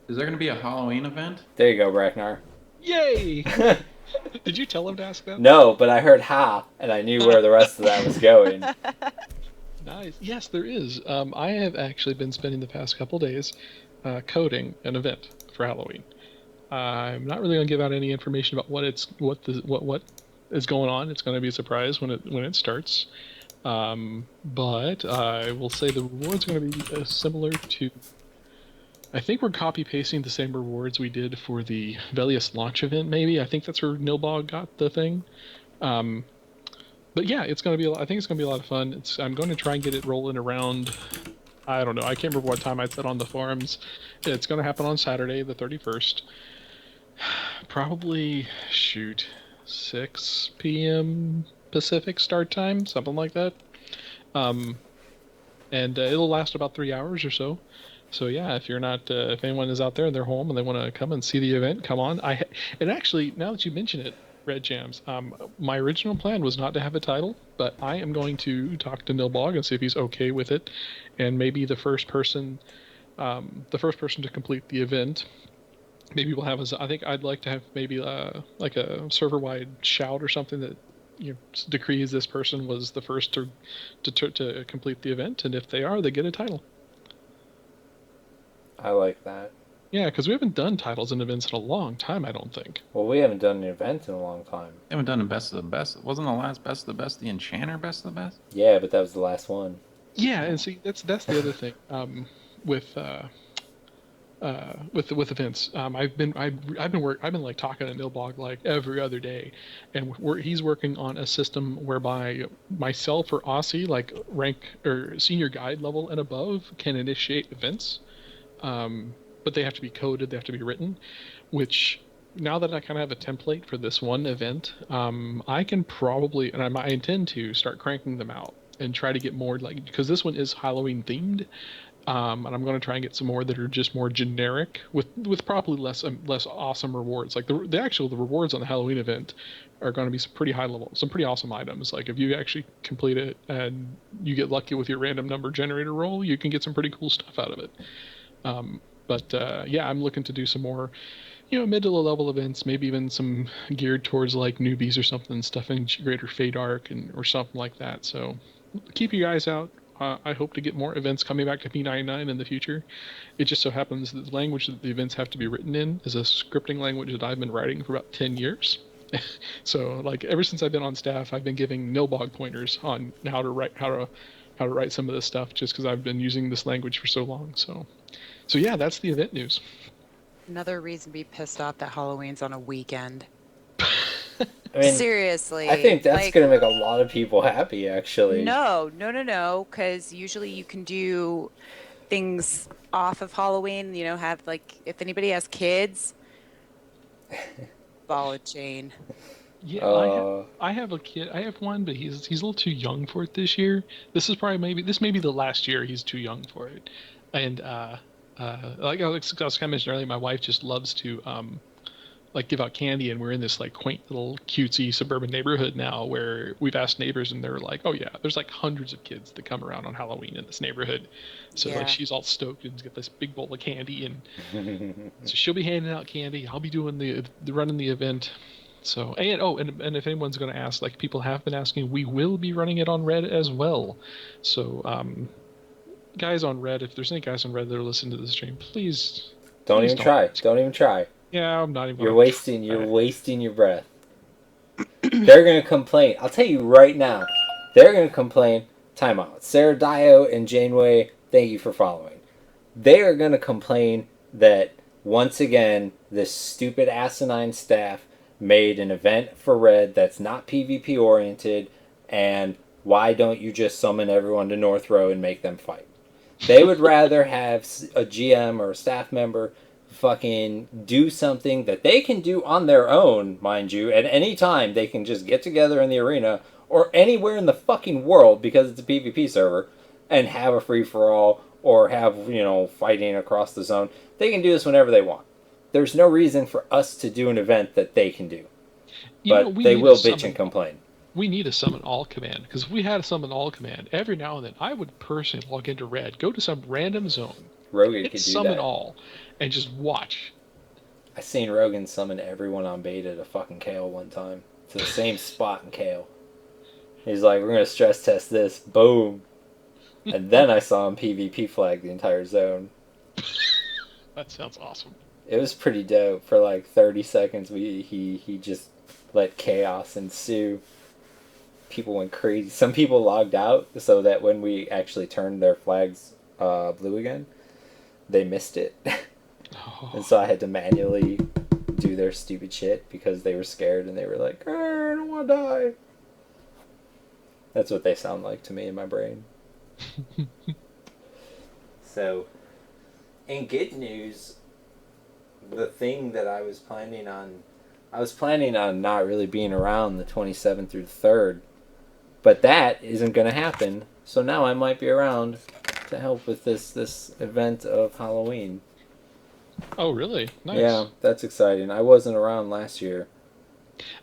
Is there going to be a Halloween event? There you go, Braknar. Yay! Did you tell him to ask that? No, but I heard ha, and I knew where the rest of that was going. Nice. Yes, there is. I have actually been spending the past couple days coding an event for Halloween. I'm not really going to give out any information about what is going on. It's going to be a surprise when it starts. But I will say the rewards are going to be similar to. I think we're copy pasting the same rewards we did for the Velius launch event. Maybe I think that's where Nilbog got the thing. But yeah, it's going to be. I think it's going to be a lot of fun. I'm going to try and get it rolling around. I don't know. I can't remember what time I said on the forums. It's going to happen on Saturday, the 31st. Probably 6 p.m. Pacific start time, something like that. And it'll last about 3 hours or so. So yeah, if you're not, if anyone is out there and they're home and they want to come and see the event, come on. And actually, now that you mention it, Redwjamz, my original plan was not to have a title, but I am going to talk to Nilbog and see if he's okay with it, and maybe the first person to complete the event. Maybe we'll have I think I'd like to have maybe like a server-wide shout or something that decrees this person was the first to complete the event, and if they are, they get a title. I like that. Yeah, because we haven't done titles and events in a long time, I don't think. Well, we haven't done an event in a long time. They haven't done a best of the best. Wasn't the last best of the best the Enchanter best of the best? Yeah, but that was the last one. Yeah, and see that's the other thing with events. I've been like talking to Nilbog like every other day, and he's working on a system whereby myself or Aussie, like rank or senior guide level and above, can initiate events. But they have to be coded, they have to be written, which now that I kind of have a template for this one event, I can probably, and I intend to start cranking them out and try to get more, like, because this one is Halloween themed, and I'm going to try and get some more that are just more generic with probably less awesome rewards. Like the rewards on the Halloween event are going to be some pretty high level, some pretty awesome items. Like if you actually complete it and you get lucky with your random number generator roll, you can get some pretty cool stuff out of it. But yeah, I'm looking to do some more, mid to low level events, maybe even some geared towards like newbies or something, stuff in Greater Fate Arc or something like that. So keep you guys out. I hope to get more events coming back to P99 in the future. It just so happens that the language that the events have to be written in is a scripting language that I've been writing for about 10 years. So like ever since I've been on staff, I've been giving Nilbog pointers on how to write some of this stuff, just because I've been using this language for so long. So yeah, that's the event news. Another reason to be pissed off that Halloween's on a weekend. I mean, Seriously. I think that's going to make a lot of people happy, actually. No, because usually you can do things off of Halloween, have like, if anybody has kids, ball and chain. Yeah, I have a kid. I have one, but he's a little too young for it this year. This may be the last year he's too young for it. And like I was kind of mentioning earlier, my wife just loves to like give out candy, and we're in this like quaint little cutesy suburban neighborhood now where we've asked neighbors and they're like, oh yeah, there's like hundreds of kids that come around on Halloween in this neighborhood. So like Yeah. she's all stoked and get this big bowl of candy, and so she'll be handing out candy. I'll be doing the running the event. So and if anyone's going to ask, like people have been asking, we will be running it on Red as well. So guys on Red, if there's any guys on Red that are listening to the stream, please Don't please even try. Don't even try. Yeah, I'm not even. You're gonna wasting. try. You're wasting your breath. They're gonna complain. I'll tell you right now. They're gonna complain. Time out. Sarah Dio and Janeway, thank you for following. They are gonna complain that once again this stupid asinine staff made an event for Red that's not PvP oriented, and why don't you just summon everyone to North Row and make them fight? They would rather have a GM or a staff member fucking do something that they can do on their own, mind you, at any time. They can just get together in the arena or anywhere in the fucking world because it's a PvP server and have a free-for-all or have, fighting across the zone. They can do this whenever they want. There's no reason for us to do an event that they can do. But they will bitch and complain. We need a summon all command, because if we had a summon all command, every now and then I would personally log into Red, go to some random zone, Rogan hit could do summon that. all, and just watch. I seen Rogan summon everyone on beta to fucking Kale one time. To the same spot in Kale. He's like, we're going to stress test this. Boom. And then I saw him PvP flag the entire zone. That sounds awesome. It was pretty dope. For like 30 seconds, he just let chaos ensue. People went crazy. Some people logged out so that when we actually turned their flags blue again, they missed it. And so I had to manually do their stupid shit because they were scared and they were like, I don't want to die. That's what they sound like to me in my brain. So, in good news, the thing that I was planning on not really being around the 27th through the 3rd, but that isn't going to happen. So now I might be around to help with this event of Halloween. Oh, really? Nice. Yeah, that's exciting. I wasn't around last year.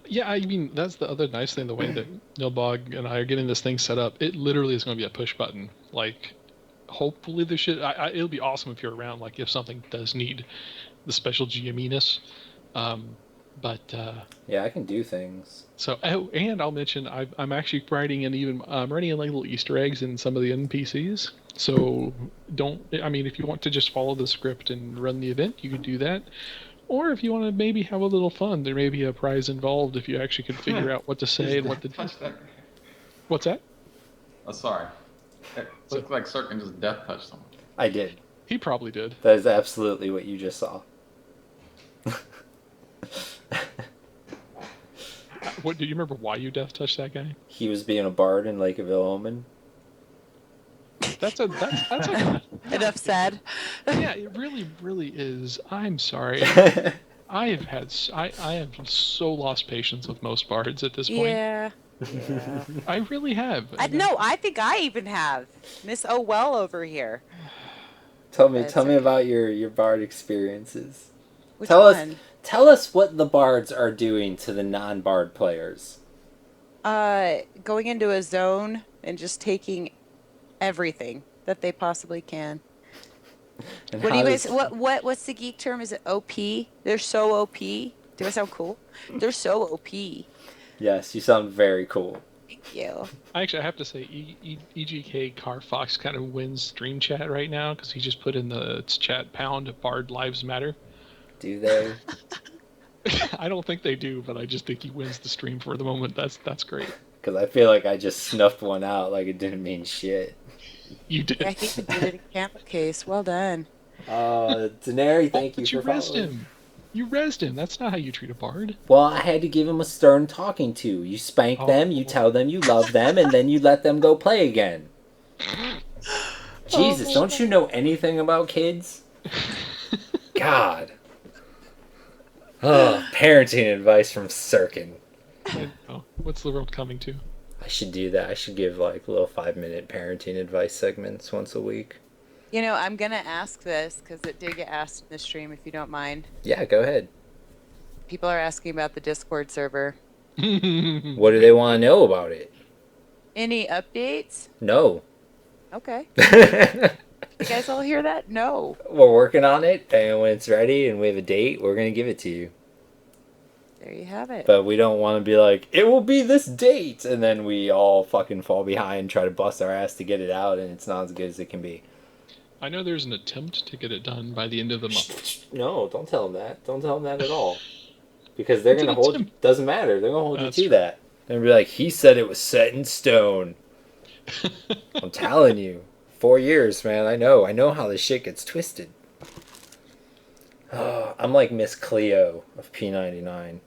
Yeah, I mean, that's the other nice thing, the way that Nilbog and I are getting this thing set up. It literally is going to be a push button. Like, hopefully this shit... it'll be awesome if you're around, like, if something does need the special GME-ness. Yeah, I can do things. So, and I'll mention, I'm actually writing in like little Easter eggs in some of the NPCs. So, if you want to just follow the script and run the event, you can do that. Or if you want to maybe have a little fun, there may be a prize involved if you actually can figure out what to say and what to do. What's that? Oh, sorry. It looked like Sirken just death touched someone. I did. He probably did. That is absolutely what you just saw. What do you remember? Why you death touched that guy? He was being a bard in Lake of Ill Omen. That's a Enough said. yeah. It really is. I'm sorry. I have so lost patience with most bards at this point. Yeah. I really have. No, I think I even have. Miss Oh Well over here. Tell me That's okay. about your bard experiences. Which Tell one? Tell us what the bards are doing to the non-bard players. Going into a zone and just taking everything that they possibly can. And What do you how guys? does- What's the geek term? Is it OP? They're so OP. Do I sound cool? They're so OP. Yes, you sound very cool. Thank you. Actually, I have to say, EGK Car Fox kind of wins stream chat right now because he just put in the chat pound Bard Lives Matter. Do they? I don't think they do, but I just think he wins the stream for the moment. That's great. Because I feel like I just snuffed one out like it didn't mean shit. You did. I think you did it in camp case. Well done. Daenerys, thank you But for you rezzed following. him. You rezzed him. That's not how you treat a bard. Well, I had to give him a stern talking to. You spank them, you tell them you love them, and then you let them go play again. Jesus, don't you know anything about kids? God. Oh, parenting advice from Sirken. Oh, what's the world coming to? I should do that. I should give like little 5-minute parenting advice segments once a week. You know, I'm gonna ask this because it did get asked in the stream. If you don't mind, Yeah, go ahead. People are asking about the Discord server. What do they want to know about it? Any updates? No. Okay. We're You guys all hear that? No. working on it, and when it's ready and we have a date, we're going to give it to you. There you have it. But we don't want to be like, it will be this date, and then we all fucking fall behind and try to bust our ass to get it out, and it's not as good as it can be. I know there's an attempt to get it done by the end of the month. No, don't tell them that. Don't tell them that at all. Because they're It's going an to hold... attempt. Doesn't matter. They're going to hold That's you to true. that. They're going to be like, he said it was set in stone. I'm telling you. 4 years, man. I know how this shit gets twisted. Oh, I'm like Miss Cleo of P99.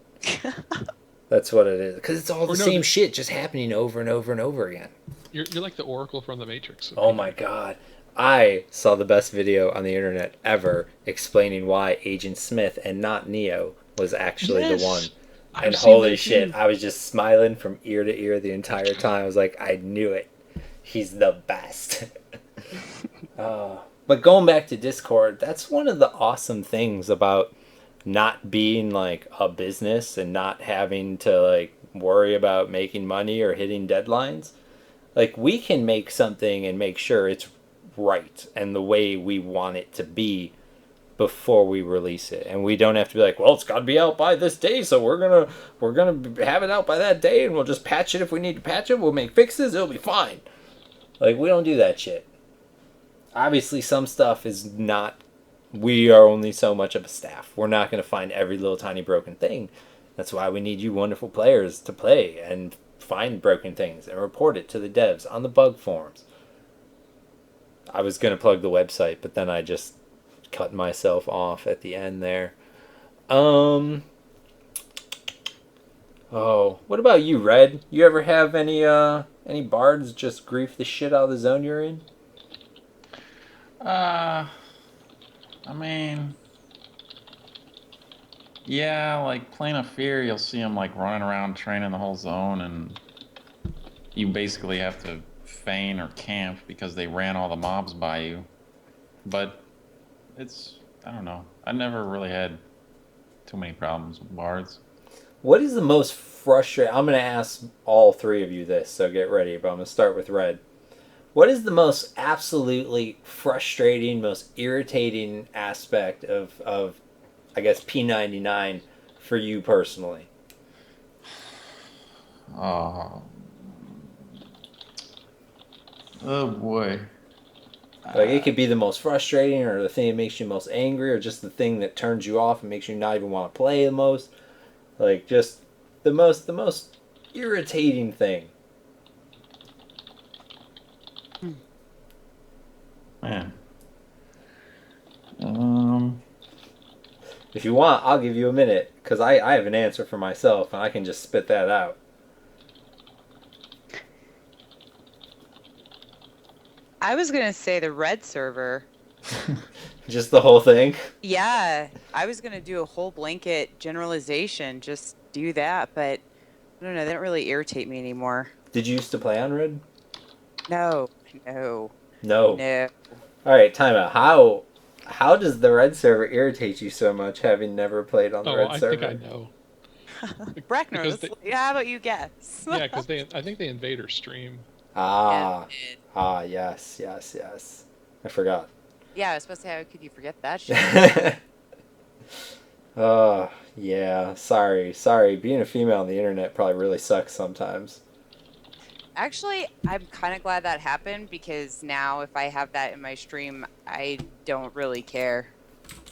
That's what it is. Because it's all the same shit just happening over and over and over again. You're like the Oracle from the Matrix. Oh my god. I saw the best video on the internet ever explaining why Agent Smith and not Neo was actually the one. And holy shit, I was just smiling from ear to ear the entire time. I was like, I knew it. He's the best. But going back to Discord, that's one of the awesome things about not being like a business and not having to like worry about making money or hitting deadlines. Like, we can make something and make sure it's right and the way we want it to be before we release it, and we don't have to be like, well, it's got to be out by this day, so we're gonna have it out by that day, and we'll just patch it if we need to patch it. We'll make fixes. It'll be fine. Like, we don't do that shit. Obviously, some stuff is not. We are only so much of a staff. We're not going to find every little tiny broken thing. That's why we need you wonderful players to play and find broken things and report it to the devs on the bug forums. I was going to plug the website, but then I just cut myself off at the end there. Oh, what about you, Red? You ever have any bards just grief the shit out of the zone you're in? I mean, yeah, like Plane of Fear, you'll see them like running around training the whole zone, and you basically have to feign or camp because they ran all the mobs by you. But I don't know. I never really had too many problems with bards. What is the most frustrating... I'm going to ask all three of you this, so get ready, but I'm going to start with Red. What is the most absolutely frustrating, most irritating aspect of I guess, P99 for you personally? Oh boy. Like, it could be the most frustrating, or the thing that makes you most angry, or just the thing that turns you off and makes you not even want to play the most. Like, just the most irritating thing. Man. If you want, I'll give you a minute, because I have an answer for myself, and I can just spit that out. I was going to say the red server. Just the whole thing? Yeah, I was going to do a whole blanket generalization, just do that, but I don't know, they don't really irritate me anymore. Did you used to play on Red? No. Alright, time out. How does the Red server irritate you so much, having never played on the Red server? I think I know. Braknar, how about you guess? Yeah, because I think they invade her stream. Yes. I forgot. Yeah, I was supposed to say, how could you forget that shit? Yeah. Sorry. Being a female on the internet probably really sucks sometimes. Actually, I'm kind of glad that happened, because now if I have that in my stream, I don't really care.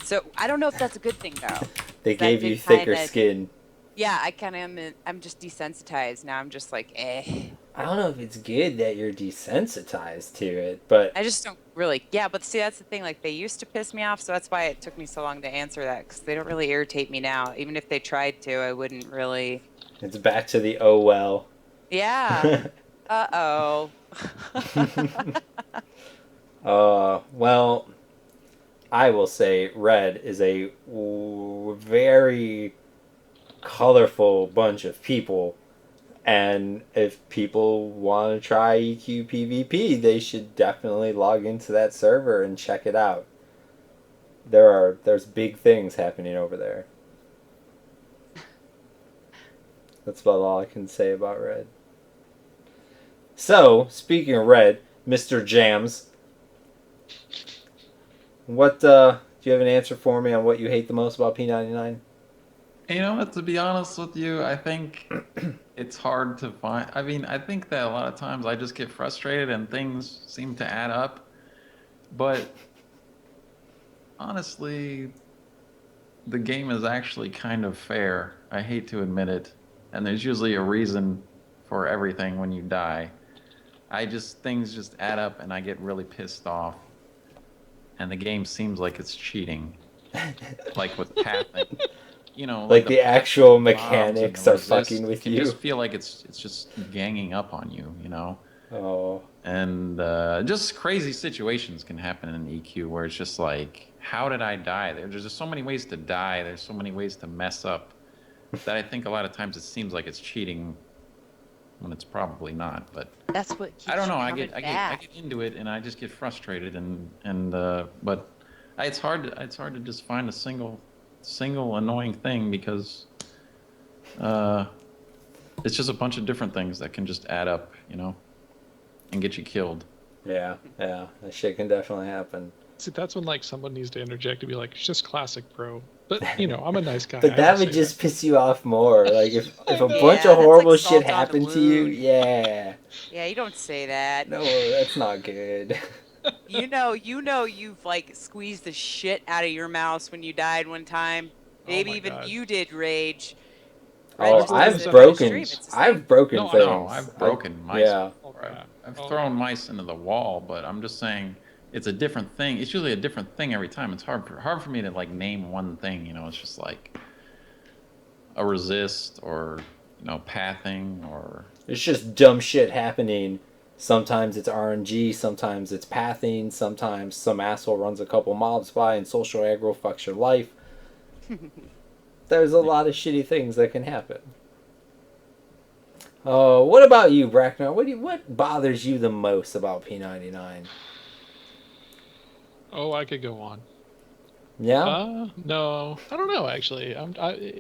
So I don't know if that's a good thing, though. They gave you thicker skin. Yeah, I kind of I'm just desensitized. Now I'm just like, eh. I don't know if it's good that you're desensitized to it, but... I just don't really... Yeah, but see, that's the thing. Like, they used to piss me off, so that's why it took me so long to answer that, because they don't really irritate me now. Even if they tried to, I wouldn't really... It's back to the oh well. Yeah. Uh-oh. Well, I will say Red is a very colorful bunch of people, and if people want to try EQ PvP, they should definitely log into that server and check it out. There's big things happening over there. That's about all I can say about Red. So, speaking of Red, Mr. Jams, what do you have an answer for me on what you hate the most about P99? You know what? To be honest with you, I think it's hard to find. I mean, I think that a lot of times I just get frustrated and things seem to add up. But honestly, the game is actually kind of fair. I hate to admit it. And there's usually a reason for everything when you die. Things just add up and I get really pissed off. And the game seems like it's cheating. Like with pathing. You know, Like the actual mobs and mechanics the are resist fucking with can you. just feel like it's just ganging up on you, you know? Oh. And just crazy situations can happen in EQ where it's just like, how did I die? There's just so many ways to die. There's so many ways to mess up that I think a lot of times it seems like it's cheating when it's probably not. But That's what keeps I don't know. you I coming get back. into it and I just get frustrated but it's hard to just find a single annoying thing because it's just a bunch of different things that can just add up, you know, and get you killed. Yeah, that shit can definitely happen. See, that's when like someone needs to interject and be like, "It's just classic, bro." But you know, I'm a nice guy. But I that will would say just piss you off more. Like if a bunch Yeah, of that's horrible like shit salt on the happened to you, wound. yeah. Yeah, you don't say that. No, that's not good. You know, you've like squeezed the shit out of your mouse when you died one time. Oh Maybe my even God. you did, Rage. Red Oh, just broken does I've it stuff. on his broken. stream. It's the same. I've broken No, I things. know. No, I've broken mice Yeah. Oh, before. crap. I've Oh. thrown mice into the wall, but I'm just saying it's a different thing. It's usually a different thing every time. It's hard for me to like name one thing. You know, it's just like a resist or pathing or It's just dumb shit happening. Sometimes it's RNG, sometimes it's pathing, sometimes some asshole runs a couple mobs by and social aggro fucks your life. There's a lot of shitty things that can happen. Oh, what about you, Braknar? What bothers you the most about P99? Oh, I could go on. Yeah? No, I don't know. Actually,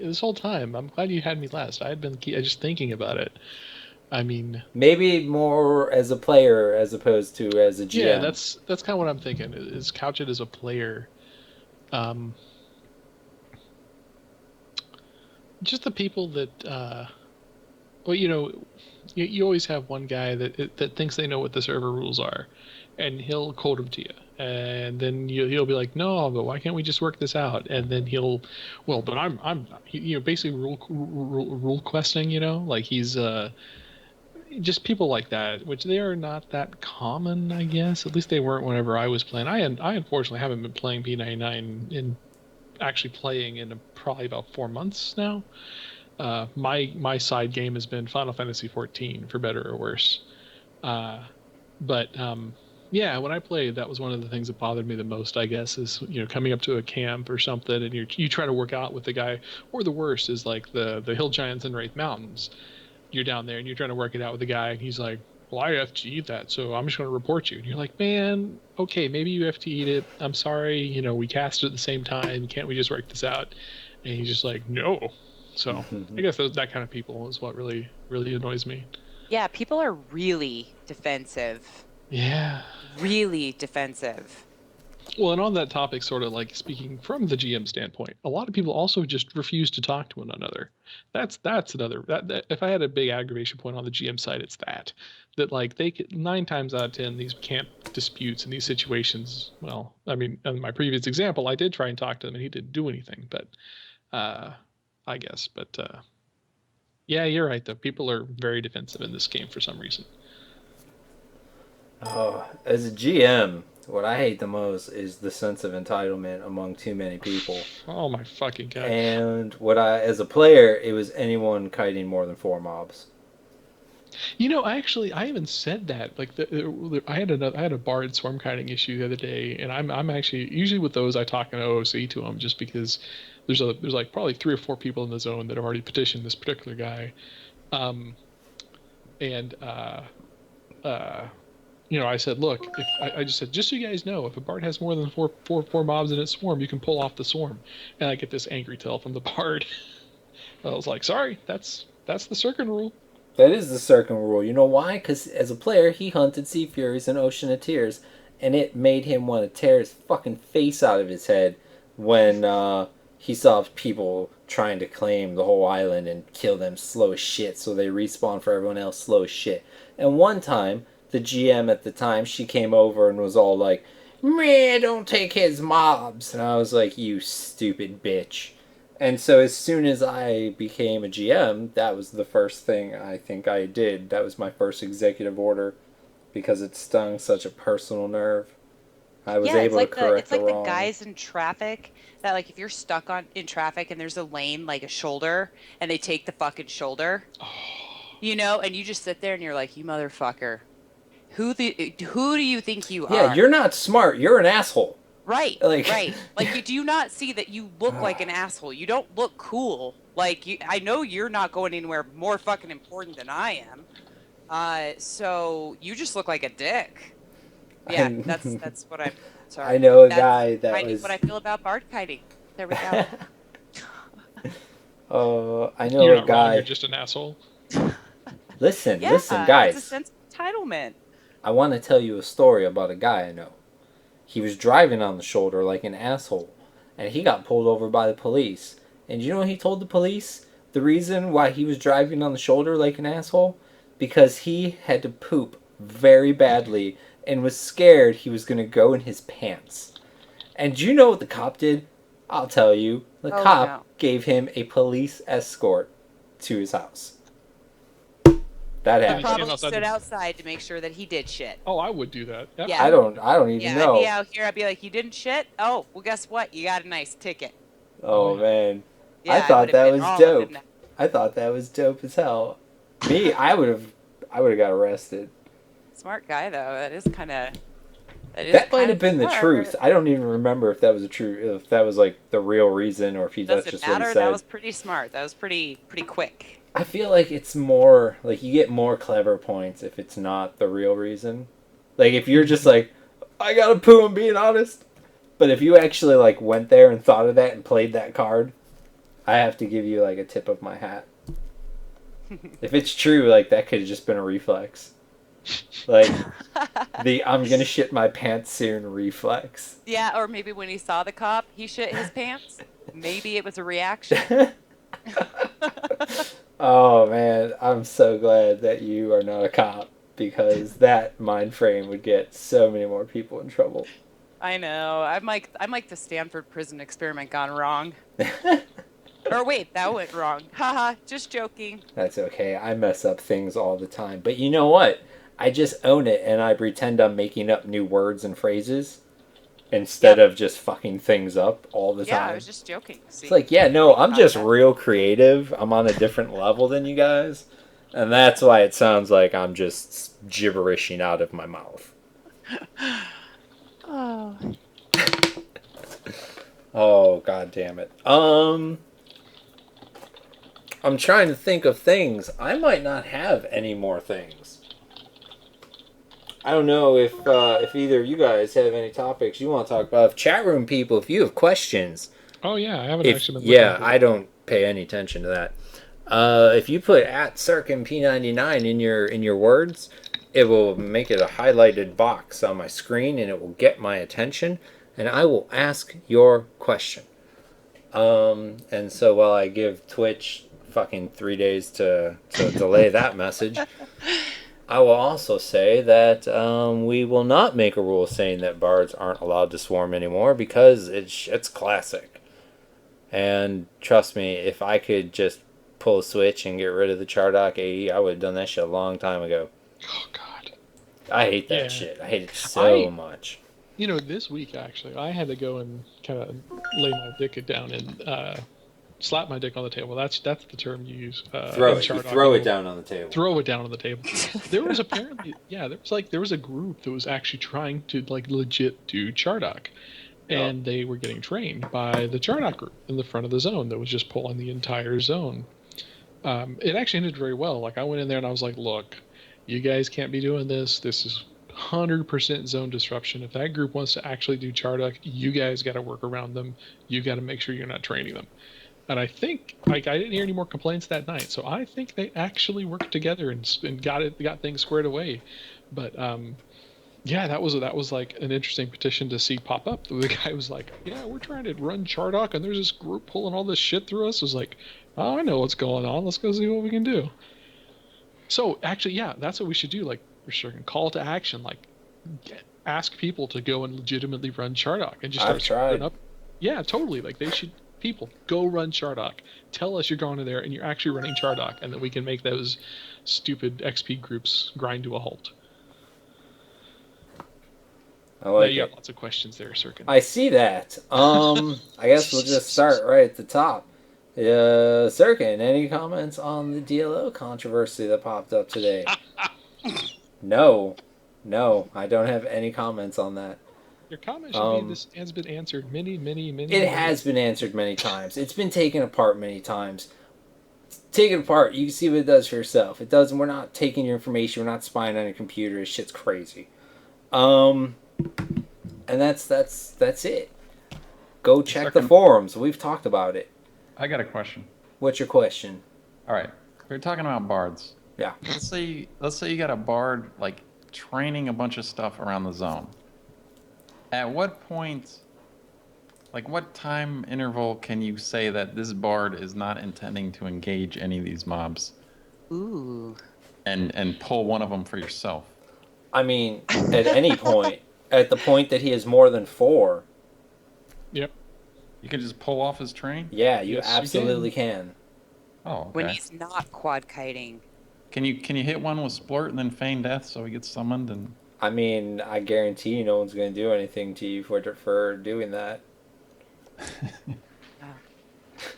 this whole time, I'm glad you had me last. I had been just thinking about it. I mean, Maybe more as a player as opposed to as a GM. yeah, that's kind of what I'm thinking. Is couch it as a player. Just the people that, well, you always have one guy that thinks they know what the server rules are, and he'll quote them to you, and then he'll be like, no, but why can't we just work this out? And then but basically rule questing, like he's just people like that, which they are not that common, I guess. At least they weren't whenever I was playing. I unfortunately haven't been playing P99 in actually playing in probably about 4 months now. My side game has been Final Fantasy 14 for better or worse. But yeah, when I played, that was one of the things that bothered me the most, I guess, is coming up to a camp or something, and you try to work out with the guy, or the worst is like the hill giants in Wraith Mountains. You're down there and you're trying to work it out with the guy, and he's like, well, I FTE'd that, so I'm just going to report you. And you're like, man, okay, maybe you FTE'd it. I'm sorry, we cast it at the same time. Can't we just work this out? And he's just like, no. So I guess that kind of people is what really, really annoys me. Yeah, people are really defensive. Yeah. Really defensive. Well, and on that topic, sort of like speaking from the GM standpoint, a lot of people also just refuse to talk to one another. That's another. That if I had a big aggravation point on the GM side, it's that like they could, 9 times out of 10 these camp disputes and these situations. Well, I mean, in my previous example, I did try and talk to him, and he didn't do anything. But I guess, but yeah, you're right. Though people are very defensive in this game for some reason. Oh, as a GM, what I hate the most is the sense of entitlement among too many people. Oh my fucking God. And as a player, it was anyone kiting more than 4 mobs. I even said that. Like, I had a Bard swarm kiting issue the other day, and I'm actually usually with those I talk in OOC to them just because there's like probably 3 or 4 people in the zone that have already petitioned this particular guy, I said, look, if I just said, just so you guys know, if a Bard has more than four mobs in its swarm, you can pull off the swarm. And I get this angry tell from the Bard. I was like, sorry, that's That's the Sirken rule. That is the Sirken rule. You know why? Because as a player, he hunted Sea Furies in Ocean of Tears, and it made him want to tear his fucking face out of his head when he saw people trying to claim the whole island and kill them slow as shit, so they respawn for everyone else slow as shit. And one time, the GM at the time, she came over and was all like, "Meh, don't take his mobs." And I was like, "You stupid bitch." And so as soon as I became a GM, that was the first thing I think I did. That was my first executive order because it stung such a personal nerve. I was able to correct the wrong. It's like the guys in traffic that, like, if you're stuck in traffic and there's a lane, like a shoulder, and they take the fucking shoulder, you know, and you just sit there and you're like, "You motherfucker. Who do you think you are?" Yeah, you're not smart. You're an asshole. Right, right. Like, do you not see that you look like an asshole? You don't look cool. Like, I know you're not going anywhere more fucking important than I am. So you just look like a dick. Yeah, that's what I'm. Sorry. I know a guy that was. What I feel about bard kiting. There we go. I know You're a not guy. wrong, you're just an asshole. Listen, Yeah, guys. It's a sense of entitlement. I want to tell you a story about a guy I know. He was driving on the shoulder like an asshole, and he got pulled over by the police. And you know what he told the police? The reason why he was driving on the shoulder like an asshole? Because he had to poop very badly and was scared he was going to go in his pants. And do you know what the cop did? I'll tell you. The cop gave him a police escort to his house. That happened. Probably stood outside to make sure that he did shit. Oh, I would do that. Yep. Yeah. I don't even know. I'd be out here. I'd be like, "You didn't shit? Oh, well, guess what? You got a nice ticket." Oh man, Yeah, I thought that was dope. that. I thought that was dope as hell. Me, I would have got arrested. Smart guy though. That is kind of. That might have been the truth. I don't even remember if that was if that was like the real reason, or if that's just what he said. That was pretty smart. That was pretty quick. I feel like it's more like you get more clever points if it's not the real reason. Like if you're just like, "I gotta poo, I'm being honest," but if you actually like went there and thought of that and played that card, I have to give you like a tip of my hat. If it's true, like that could have just been a reflex. Like the "I'm gonna shit my pants soon" reflex. Yeah, or maybe when he saw the cop, he shit his pants. Maybe it was a reaction. Oh man, I'm so glad that you are not a cop, because that mind frame would get so many more people in trouble. I know. I'm like the Stanford prison experiment gone wrong. Or wait, that went wrong. Haha, just joking. That's okay. I mess up things all the time. But you know what? I just own it and I pretend I'm making up new words and phrases instead of just fucking things up all the time. Yeah, I was just joking. See? It's like, yeah, no, I'm just real creative. I'm on a different level than you guys. And that's why it sounds like I'm just gibberishing out of my mouth. Oh. Oh, god damn it. I'm trying to think of things. I might not have any more things. I don't know if either of you guys have any topics you want to talk about. Chat room people, if you have questions. Oh yeah, I haven't actually been looking. Yeah, I don't pay any attention to that. If you put @Sirken P99 in your words, it will make it a highlighted box on my screen, and it will get my attention, and I will ask your question. And so while I give Twitch fucking 3 days to delay that message, I will also say that we will not make a rule saying that bards aren't allowed to swarm anymore, because it's classic. And trust me, if I could just pull a switch and get rid of the Chardock AE, I would have done that shit a long time ago. Oh god, I hate that shit. I hate it so much. You know, this week actually, I had to go and kind of lay my dick down and slap my dick on the table. That's the term you use. Throw it down on the table. Throw it down on the table. There was apparently, there was a group that was actually trying to like legit do Chardock, and they were getting trained by the Chardock group in the front of the zone that was just pulling the entire zone. It actually ended very well. Like I went in there and I was like, look, you guys can't be doing this. This is 100% zone disruption. If that group wants to actually do Chardock, you guys got to work around them. You got to make sure you're not training them. And I think I didn't hear any more complaints that night, so I think they actually worked together and got things squared away. But yeah, that was like an interesting petition to see pop up. The guy was like, "Yeah, we're trying to run Chardock, and there's this group pulling all this shit through us." I was like, "Oh, I know what's going on. Let's go see what we can do." So actually, yeah, that's what we should do. Like, we're sure call to action. Like, ask people to go and legitimately run Chardock and just I've start tried. up. Yeah, totally. Like they should. People go run Chardock. Tell us you're going to there and you're actually running Chardock, and then we can make those stupid XP groups grind to a halt. I like You it. got lots of questions there, Sirken. I see that. I guess we'll just start right at the top. Sirken, any comments on the DLO controversy that popped up today? No, I don't have any comments on that. Your comment should be this has been answered many. It has been answered many times. It's been taken apart many times. Take it apart. You can see what it does for yourself. It doesn't. We're not taking your information. We're not spying on your computer. This shit's crazy. And that's it. Go check the forums. We've talked about it. I got a question. What's your question? All right, we're talking about bards. Yeah. Let's say you got a bard like training a bunch of stuff around the zone. At what point, like what time interval can you say that this bard is not intending to engage any of these mobs? Ooh. And pull one of them for yourself? I mean, at any point, at the point that he has more than 4. Yep. You can just pull off his train? Yeah, you Yes, absolutely can. Oh, okay. When he's not quad kiting. Can you hit one with splurt and then feign death so he gets summoned and? I mean, I guarantee you no one's going to do anything to you for doing that.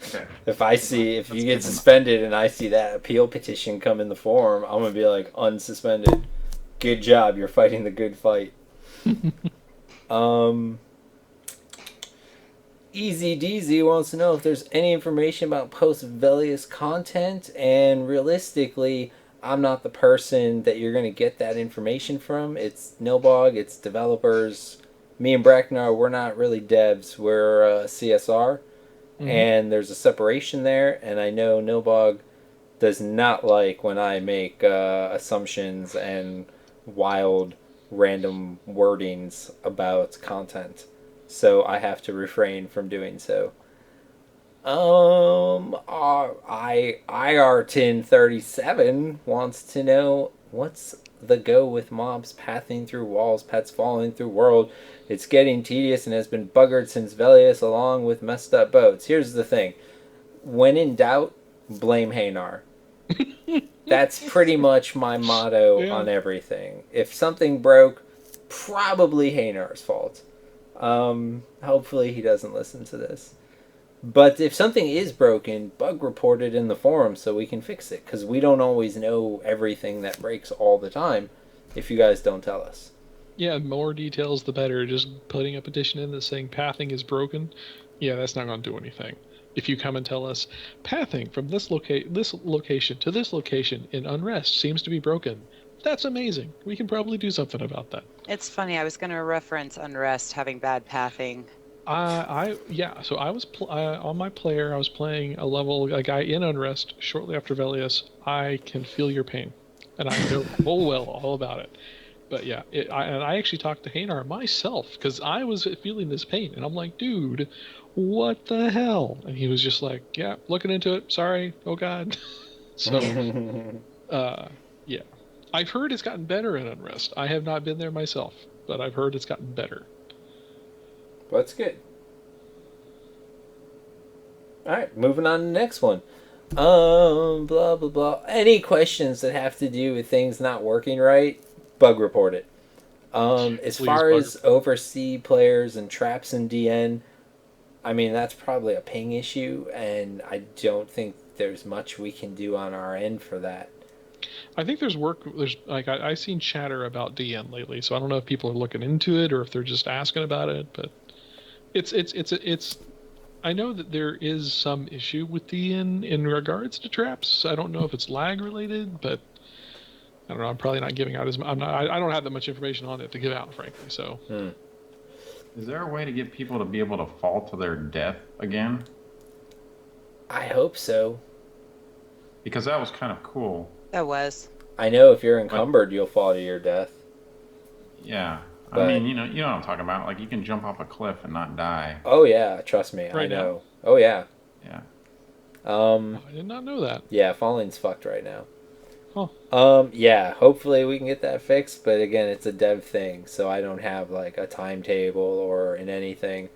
Okay. If you get suspended and I see that appeal petition come in the forum, I'm going to be like, unsuspended. Good job, you're fighting the good fight. Easy Deezy wants to know if there's any information about post-Velius content, and realistically, I'm not the person that you're going to get that information from. It's Nilbog, it's developers. Me and Braknar, we're not really devs, we're CSR, and there's a separation there, and I know Nilbog does not like when I make assumptions and wild random wordings about content. So I have to refrain from doing so. IR1037 wants to know what's the go with mobs pathing through walls, pets falling through world. It's getting tedious and has been buggered since Velius, along with messed up boats. Here's the thing. When in doubt, blame Hanar. That's pretty much my motto on everything. If something broke, probably Hanar's fault. Hopefully he doesn't listen to this. But if something is broken, bug report it in the forum so we can fix it. Because we don't always know everything that breaks all the time if you guys don't tell us. Yeah, more details the better. Just putting a petition in that's saying pathing is broken, yeah, that's not going to do anything. If you come and tell us, pathing from this location to this location in Unrest seems to be broken, that's amazing. We can probably do something about that. It's funny. I was going to reference Unrest having bad pathing. So I was on my player. I was playing a guy in Unrest shortly after Velius. I can feel your pain, and I know full well all about it. But yeah, I actually talked to Hanar myself because I was feeling this pain, and I'm like, dude, what the hell? And he was just like, yeah, looking into it. Sorry, oh god. So, yeah, I've heard it's gotten better in Unrest. I have not been there myself, but I've heard it's gotten better. That's good. Alright, moving on to the next one. Blah, blah, blah. Any questions that have to do with things not working right, bug report it. As Please far bug as overseas players and traps in DN, I mean, that's probably a ping issue, and I don't think there's much we can do on our end for that. I think there's like I've seen chatter about DN lately, so I don't know if people are looking into it or if they're just asking about it, but it's I know that there is some issue with DN in regards to traps. I don't know if it's lag related, but I don't know. I'm probably not giving out I don't have that much information on it to give out, frankly. So, Is there a way to get people to be able to fall to their death again? I hope so. Because that was kind of cool. That was. I know if you're But encumbered, you'll fall to your death. yeah, I But mean, you know what I'm talking about. Like you can jump off a cliff and not die. oh yeah, trust me, I Right now? know. Oh yeah. Yeah. I did not know that. Yeah, falling's fucked right now. Huh. Yeah, hopefully we can get that fixed, but again, it's a dev thing, so I don't have like a timetable or in anything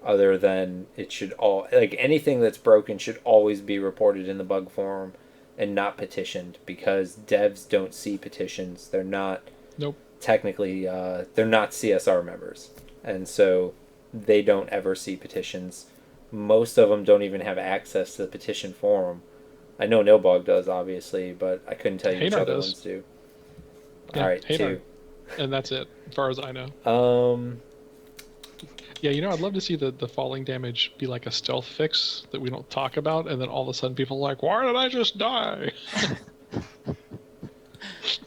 other than it should all like anything that's broken should always be reported in the bug forum and not petitioned because devs don't see petitions. They're not Nope. technically they're not CSR members, and so they don't ever see petitions. Most of them don't even have access to the petition forum. I know Nilbog does, obviously, but I couldn't tell you which Hadar other does. ones do. Yeah, All right, Hadar. two. And that's it, as far as I know. Um, Yeah, I'd love to see the falling damage be like a stealth fix that we don't talk about, and then all of a sudden people are like, why did I just die? The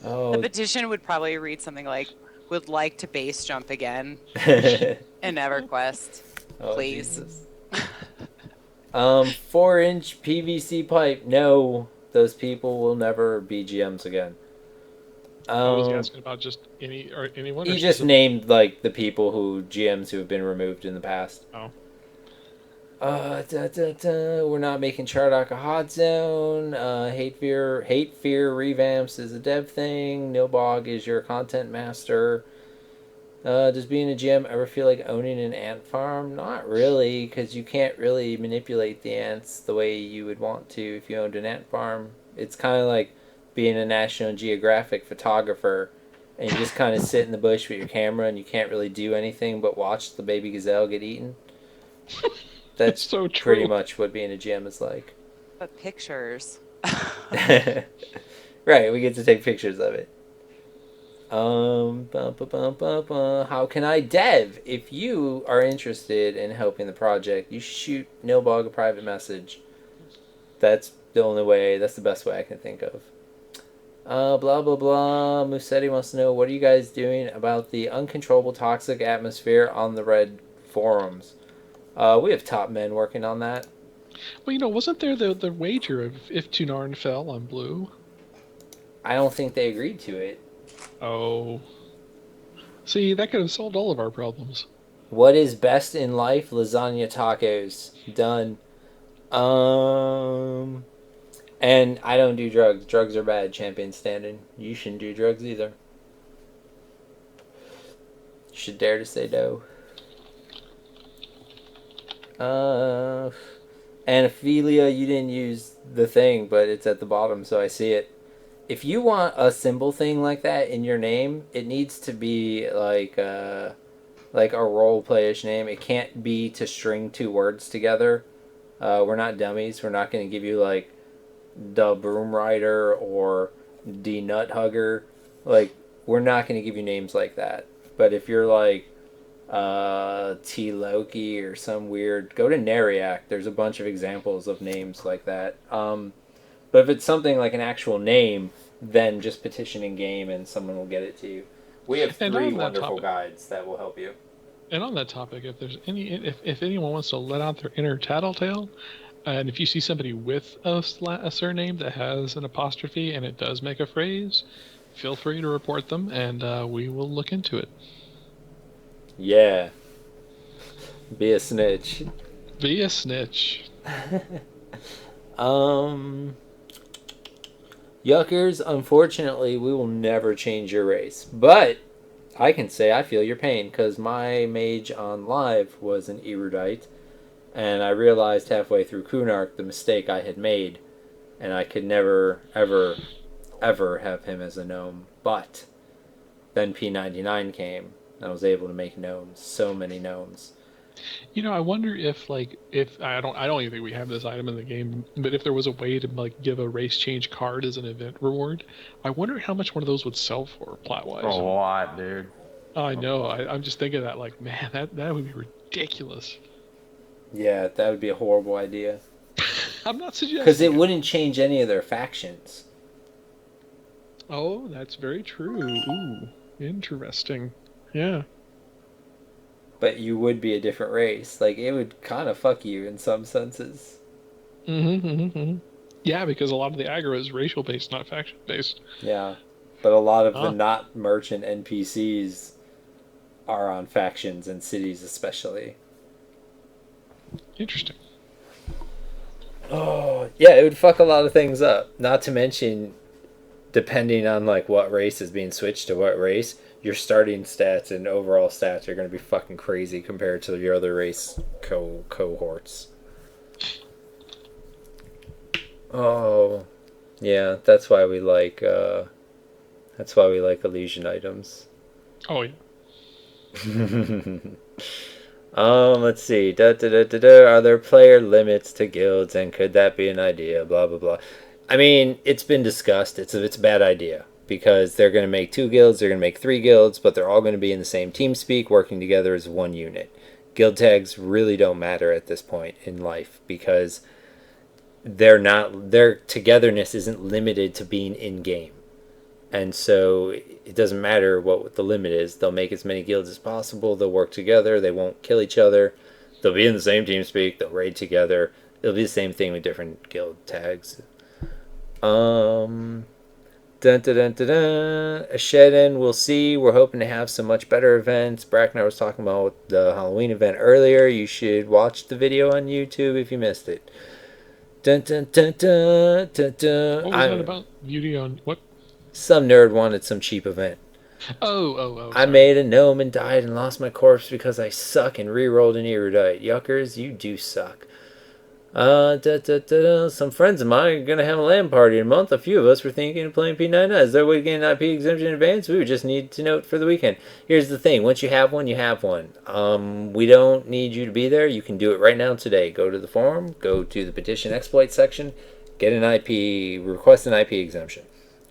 oh, petition would probably read something like, "Would like to base jump again in EverQuest, oh, please." Jesus. 4-inch PVC pipe. No, those people will never be GMs again. Was he asking about just anyone? He or just specific- named like the people GMs who have been removed in the past. Oh. We're not making Chardock a hot zone. Hate fear revamps is a dev thing. Nilbog is your content master. Does being a GM ever feel like owning an ant farm? Not really, because you can't really manipulate the ants the way you would want to if you owned an ant farm. It's kind of like being a National Geographic photographer, and you just kind of sit in the bush with your camera, and you can't really do anything but watch the baby gazelle get eaten. That's so true. pretty much what being a GM is like. But pictures. Right, we get to take pictures of it. How can I dev? If you are interested in helping the project, you shoot Nilbog a private message. That's the only way. That's the best way I can think of. Blah blah blah. Musetti wants to know, what are you guys doing about the uncontrollable toxic atmosphere on the Red forums? We have top men working on that. Well, wasn't there the wager of if Tunarn fell on blue? I don't think they agreed to it. Oh. See, that could have solved all of our problems. What is best in life? Lasagna tacos. Done. And I don't do drugs. Drugs are bad, champion standing. You shouldn't do drugs either. You should dare to say no. Anophelia, you didn't use the thing, but it's at the bottom, so I see it. If you want a symbol thing like that in your name, it needs to be like a role-playish name. It can't be to string two words together. We're not dummies. We're not going to give you like the Broom Rider or the Nut Hugger. Like, we're not going to give you names like that. But if you're like T Loki or some weird, go to Neriac. There's a bunch of examples of names like that. But if it's something like an actual name, then just petition in game and someone will get it to you. We have And 3 on that wonderful topic- guides that will help you. And on that topic, if there's if anyone wants to let out their inner tattletale, and if you see somebody with a surname that has an apostrophe and it does make a phrase, feel free to report them, and we will look into it. Yeah. Be a snitch. Be a snitch. Yuckers, unfortunately, we will never change your race. But I can say I feel your pain, because my mage on live was an erudite, and I realized halfway through Kunark the mistake I had made, and I could never, ever, ever have him as a gnome. But then P99 came, and I was able to make gnomes. So many gnomes. I wonder if I don't even think we have this item in the game, but if there was a way to give a race change card as an event reward, I wonder how much one of those would sell for plat-wise. A lot, dude. I know. I'm just thinking that, man, that would be ridiculous. Yeah, that would be a horrible idea. I'm not suggesting. Because it wouldn't change any of their factions. Oh, that's very true. Ooh, interesting. Yeah. But you would be a different race. Like, it would kind of fuck you in some senses. Yeah, because a lot of the aggro is racial based, not faction based. Yeah, but a lot of the Ah. not merchant NPCs are on factions and cities, especially. Interesting. Oh, yeah, it would fuck a lot of things up. Not to mention, depending on like what race is being switched to what race, your starting stats and overall stats are going to be fucking crazy compared to your other race cohorts. Oh, yeah, that's why we like Elysian items. Oh yeah. Let's see. Are there player limits to guilds, and could that be an idea? Blah blah blah. I mean, it's been discussed. It's a bad idea because they're going to make 2 guilds, they're going to make 3 guilds, but they're all going to be in the same team speak, working together as one unit. Guild tags really don't matter at this point in life because their togetherness isn't limited to being in game. And so it doesn't matter what the limit is. They'll make as many guilds as possible. They'll work together. They won't kill each other. They'll be in the same team speak. They'll raid together. It'll be the same thing with different guild tags. Dun dun dun dun dun. A shed in. We'll see. We're hoping to have some much better events. Braknar was talking about the Halloween event earlier. You should watch the video on YouTube if you missed it. Dun dun dun dun dun dun. What was that about? Beauty on what? Some nerd wanted some cheap event. Oh. I made a gnome and died and lost my corpse because I suck and re-rolled an erudite. Yuckers, you do suck. Some friends of mine are going to have a LAN party in a month. A few of us were thinking of playing P99. Is there a way to get an IP exemption in advance? We would just need to know it for the weekend. Here's the thing. Once you have one, you have one. We don't need you to be there. You can do it right now today. Go to the forum. Go to the petition exploit section. Get an IP. Request an IP exemption.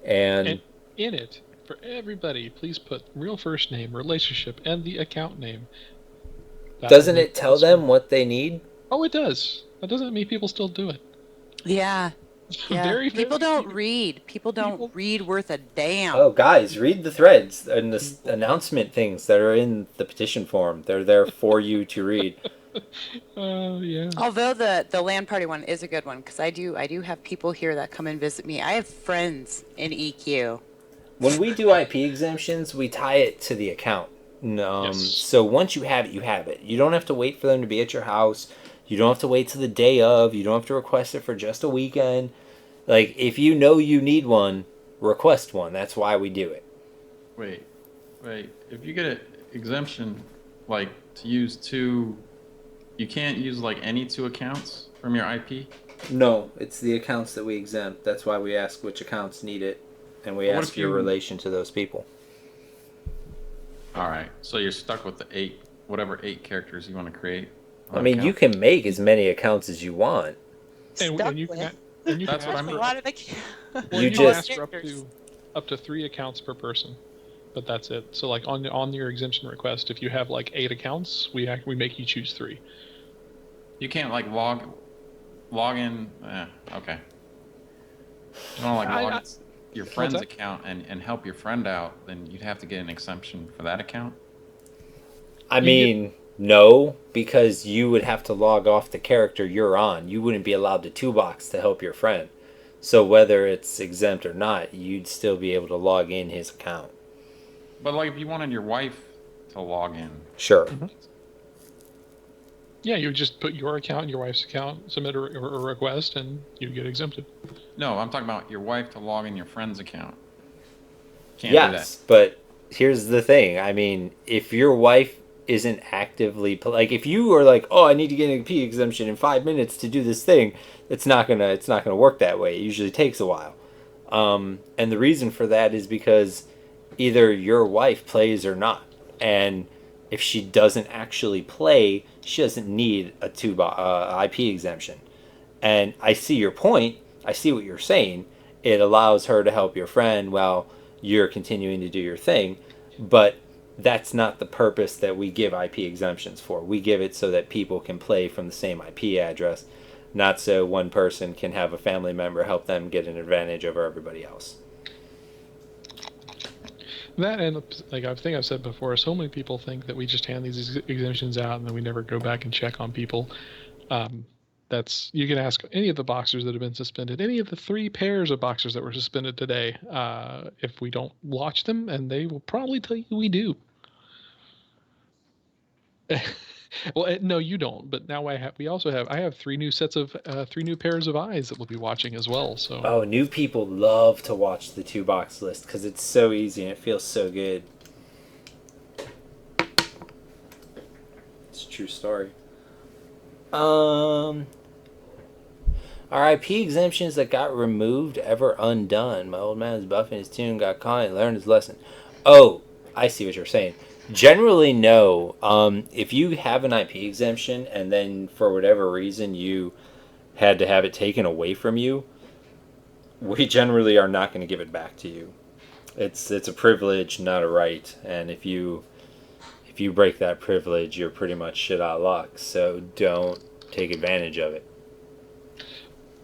And in it, for everybody, please put real first name, relationship, and the account name. Doesn't it tell them what they need? Oh, it does. That doesn't mean people still do it. Yeah. People don't read. People don't read worth a damn. Oh, guys, read the threads and the announcement things that are in the petition forum. They're there for you to read. Yeah. Although the LAN party one is a good one because I do have people here that come and visit me. I have friends in EQ. When we do IP exemptions, we tie it to the account. Yes. So once you have it, you have it. You don't have to wait for them to be at your house. You don't have to wait till the day of. You don't have to request it for just a weekend. Like, if you know you need one, request one. That's why we do it. Wait. If you get an exemption, like, to use 2... You can't use, like, any 2 accounts from your IP? No, it's the accounts that we exempt. That's why we ask which accounts need it. And we ask your relation to those people. Alright, so you're stuck with the 8 characters you want to create. I mean, you can make as many accounts as you want. And you can That's what I mean. A lot of You just ask for up to 3 accounts per person, but that's it. So like on your exemption request, if you have like 8 accounts, we make you choose 3. You can't like log in. Okay. You want to like log your friend's account and help your friend out, then you'd have to get an exemption for that account. I mean, no, because you would have to log off the character you're on. You wouldn't be allowed to 2-box to help your friend. So whether it's exempt or not, you'd still be able to log in his account. But like if you wanted your wife to log in. Sure. Mm-hmm. Yeah, you would just put your account and your wife's account, submit a request, and you get exempted. No, I'm talking about your wife to log in your friend's account. Can't yes, do that. But here's the thing. I mean, if your wife isn't actively like, if you are like, oh, I need to get an IP exemption in 5 minutes to do this thing, it's not gonna work that way. It usually takes a while. And the reason for that is because either your wife plays or not, and if she doesn't actually play, she doesn't need a IP exemption. And I see your point. I see what you're saying. It allows her to help your friend while you're continuing to do your thing. But that's not the purpose that we give IP exemptions for. We give it so that people can play from the same IP address, not so one person can have a family member help them get an advantage over everybody else. That, and like I think I've said before, so many people think that we just hand these exemptions out and then we never go back and check on people. That's you can ask any of the boxers that have been suspended, any of the 3 pairs of boxers that were suspended today, if we don't watch them, and they will probably tell you we do. Well, no, you don't. But now we also have. I have 3 new sets of 3 new pairs of eyes that we'll be watching as well. So. Oh, new people love to watch the 2-box list because it's so easy and it feels so good. It's a true story. RIP exemptions that got removed ever undone. My old man was buffing his tune, got caught, and learned his lesson. Oh, I see what you're saying. Generally, no. If you have an IP exemption and then for whatever reason you had to have it taken away from you, we generally are not going to give it back to you. It's a privilege, not a right. And if you break that privilege, you're pretty much shit out of luck. So don't take advantage of it.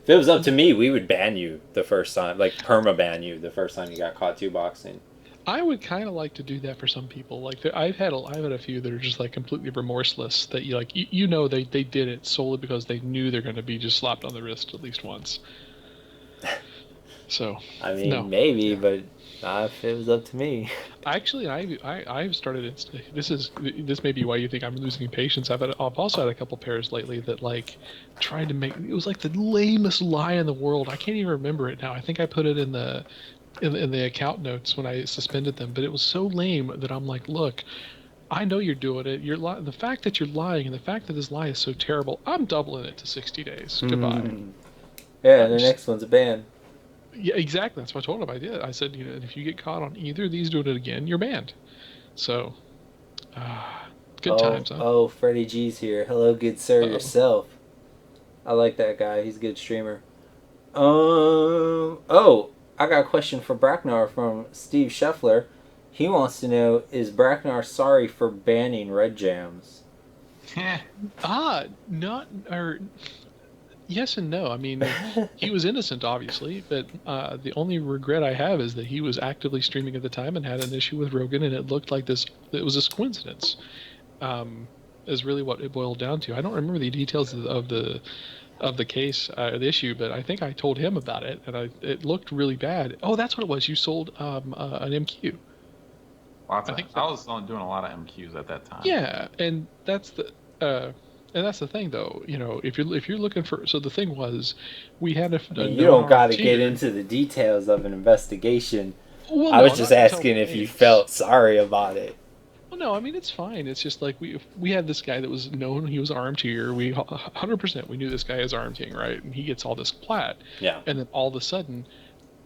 If it was up to me, we would ban you the first time, like perma-ban you the first time you got caught 2-boxing. I would kind of like to do that for some people. Like I've had a few that are just like completely remorseless. That they did it solely because they knew they're going to be just slapped on the wrist at least once. So I mean, no. maybe, but if it was up to me. Actually, I've started. This may be why you think I'm losing patience. I've also had a couple pairs lately that like tried to make. It was like the lamest lie in the world. I can't even remember it now. I think I put it in the account notes when I suspended them. But it was so lame that I'm like, look, I know you're doing it. The fact that you're lying and the fact that this lie is so terrible, I'm doubling it to 60 days. Goodbye. Yeah, the next one's a ban. Yeah, exactly. That's what I told him. I did. I said, if you get caught on either of these doing it again, you're banned. So, good times, huh? Oh, Freddie G's here. Hello, good sir, yourself. I like that guy. He's a good streamer. I got a question for Braknar from Steve Scheffler. He wants to know, is Braknar sorry for banning Redwjamz? Yes and no. I mean, he was innocent, obviously, but the only regret I have is that he was actively streaming at the time and had an issue with Rogan, and it looked like it was this coincidence, is really what it boiled down to. I don't remember the details of the case, the issue, but I think I told him about it, and it looked really bad. Oh, that's what it was. You sold an MQ. I was doing a lot of MQs at that time. Yeah, and that's the thing, though. If you're looking for, so the thing was, we had you don't got to get into the details of an investigation. Well, I was just asking if you felt sorry about it. Well, no, I mean it's fine. It's just like we had this guy that was known. He was RMTer. We 100% we knew this guy is RMTing, right? And he gets all this plat. Yeah. And then all of a sudden,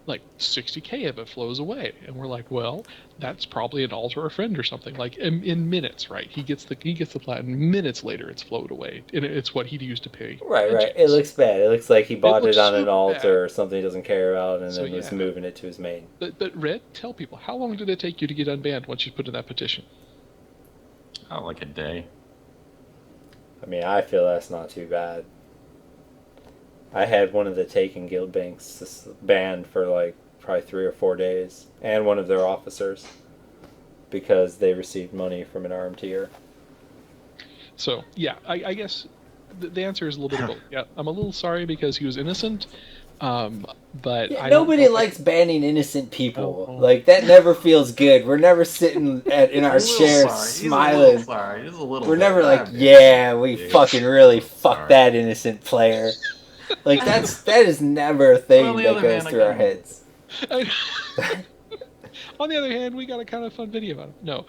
like 60K of it flows away, and we're like, well, that's probably an alter or friend or something. Like in minutes, right? He gets the plat, and minutes later it's flowed away, and it's what he'd used to pay. Right. It looks bad. It looks like he bought it on an altar or something he doesn't care about, and then was moving it to his main. But Red, tell people, how long did it take you to get unbanned once you put in that petition? Oh, like a day. I mean, I feel that's not too bad. I had one of the Taken guild banks banned for like probably 3 or 4 days, and one of their officers, because they received money from an RMTer. So yeah, I guess the answer is a little bit of both. Yeah, I'm a little sorry because he was innocent, but nobody likes banning innocent people. Like that never feels good. We're never sitting in our chairs smiling. He's a little We're never like, yeah, we fucking really fucked that innocent player. Like that is never a thing that goes through our heads. On the other hand, we got a kind of fun video about it. No,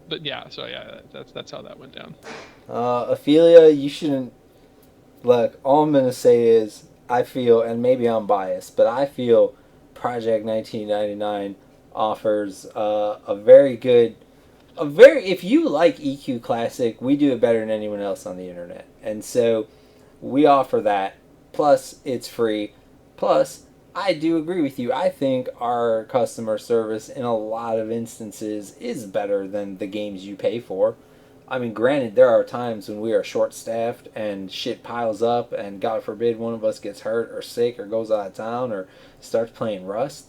but yeah. So yeah, that's how that went down. Ophelia, you shouldn't. Look, all I'm gonna say is I feel, and maybe I'm biased, but I feel Project 1999 offers a very good, if you like EQ Classic, we do it better than anyone else on the internet, and so. We offer that, plus it's free, plus I do agree with you. I think our customer service in a lot of instances is better than the games you pay for. I mean, granted, there are times when we are short-staffed and shit piles up and God forbid one of us gets hurt or sick or goes out of town or starts playing Rust.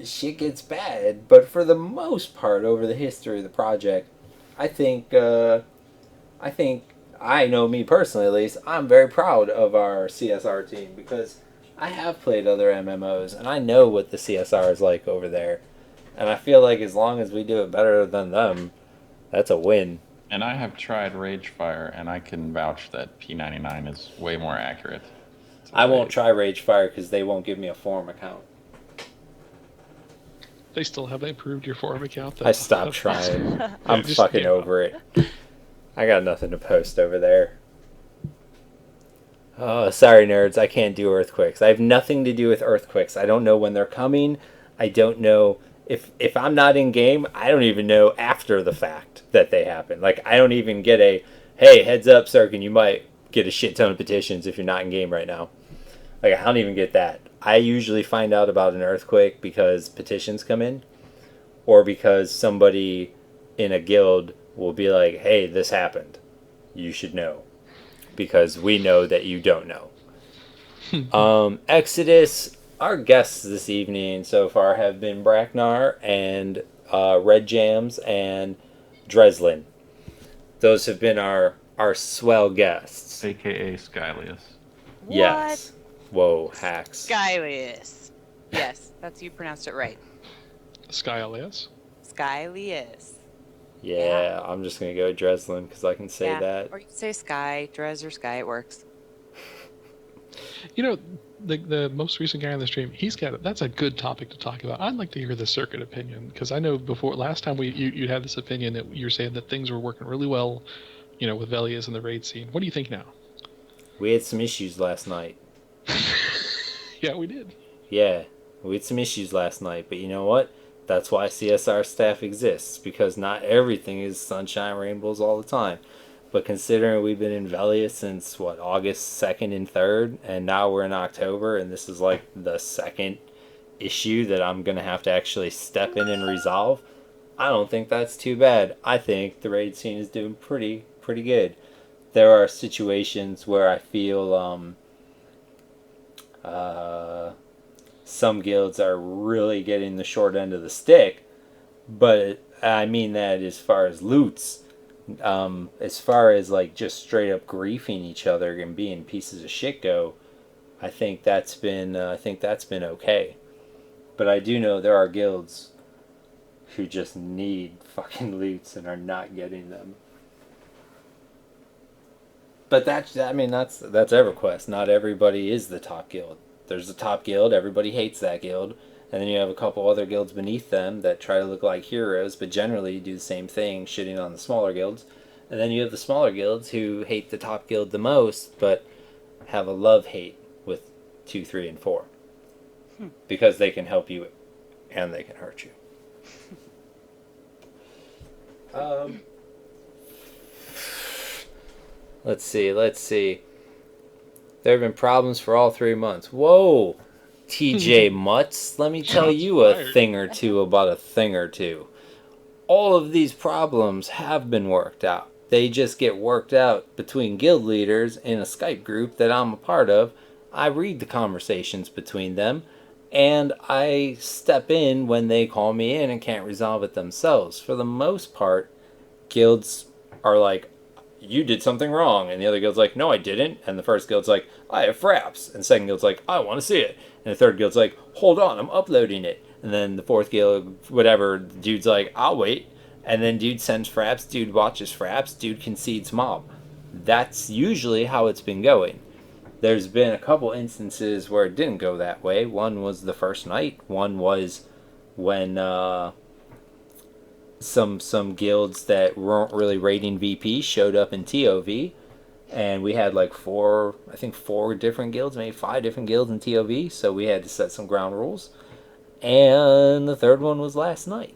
Shit gets bad, but for the most part over the history of the project, I think I know me personally at least, I'm very proud of our CSR team because I have played other MMOs and I know what the CSR is like over there. And I feel like as long as we do it better than them, that's a win. And I have tried Ragefire, and I can vouch that P99 is way more accurate. I won't try Ragefire because they won't give me a forum account. They approved your forum account? I stopped trying. I'm just fucking gave up. over it. I got nothing to post over there. Oh, sorry, nerds. I can't do earthquakes. I have nothing to do with earthquakes. I don't know when they're coming. I don't know if I'm not in game. I don't even know after the fact that they happen. Like, I don't even get a, hey, heads up, Sirken, you might get a shit ton of petitions if you're not in game right now. Like, I don't even get that. I usually find out about an earthquake because petitions come in, or because somebody in a guild will be like, hey, this happened. You should know. Because we know that you don't know. Exodus, our guests this evening so far have been Braknar and Redwjamz and Dreslin. Those have been our swell guests. AKA Skylias. Yes. Whoa, hacks. Skylias. Yes, that's you pronounced it right. Skylias? Yeah, Skylias. Yeah. I'm just going to go Dreslin because I can say that. Or you can say Sky, Drez or Sky, it works. You know, the most recent guy on the stream, that's a good topic to talk about. I'd like to hear the circuit opinion, because I know last time you had this opinion that you were saying that things were working really well, with Velias and the raid scene. What do you think now? We had some issues last night. Yeah, we did. Yeah, we had some issues last night, but you know what? That's why CSR staff exists, because not everything is sunshine rainbows all the time. But considering we've been in Velia since, August 2nd and 3rd, and now we're in October, and this is like the second issue that I'm going to have to actually step in and resolve, I don't think that's too bad. I think the raid scene is doing pretty good. There are situations where I feel some guilds are really getting the short end of the stick, but I mean that as far as loots. As far as like just straight up griefing each other and being pieces of shit go, I think that's been okay. But I do know there are guilds who just need fucking loots and are not getting them. But that's EverQuest. Not everybody is the top guild. There's a top guild, everybody hates that guild, and then you have a couple other guilds beneath them that try to look like heroes, but generally do the same thing, shitting on the smaller guilds. And then you have the smaller guilds who hate the top guild the most, but have a love-hate with 2, 3, and 4. Because they can help you and they can hurt you. Let's see. There have been problems for all 3 months. Whoa! TJ Mutts, let me tell you a thing or two about a thing or two. All of these problems have been worked out. They just get worked out between guild leaders in a Skype group that I'm a part of. I read the conversations between them, and I step in when they call me in and can't resolve it themselves. For the most part, guilds are like, you did something wrong, and the other guild's like, no, I didn't, and the first guild's like, I have fraps, and the second guild's like, I want to see it, and the third guild's like, hold on, I'm uploading it, and then the fourth guild, whatever, the dude's like, I'll wait, and then dude sends fraps, dude watches fraps, dude concedes mob. That's usually how it's been going. There's been a couple instances where it didn't go that way. One was the first night. One was when some guilds that weren't really raiding VP showed up in TOV, and we had like four different guilds, maybe 5 different guilds in TOV, so we had to set some ground rules. And the third one was last night.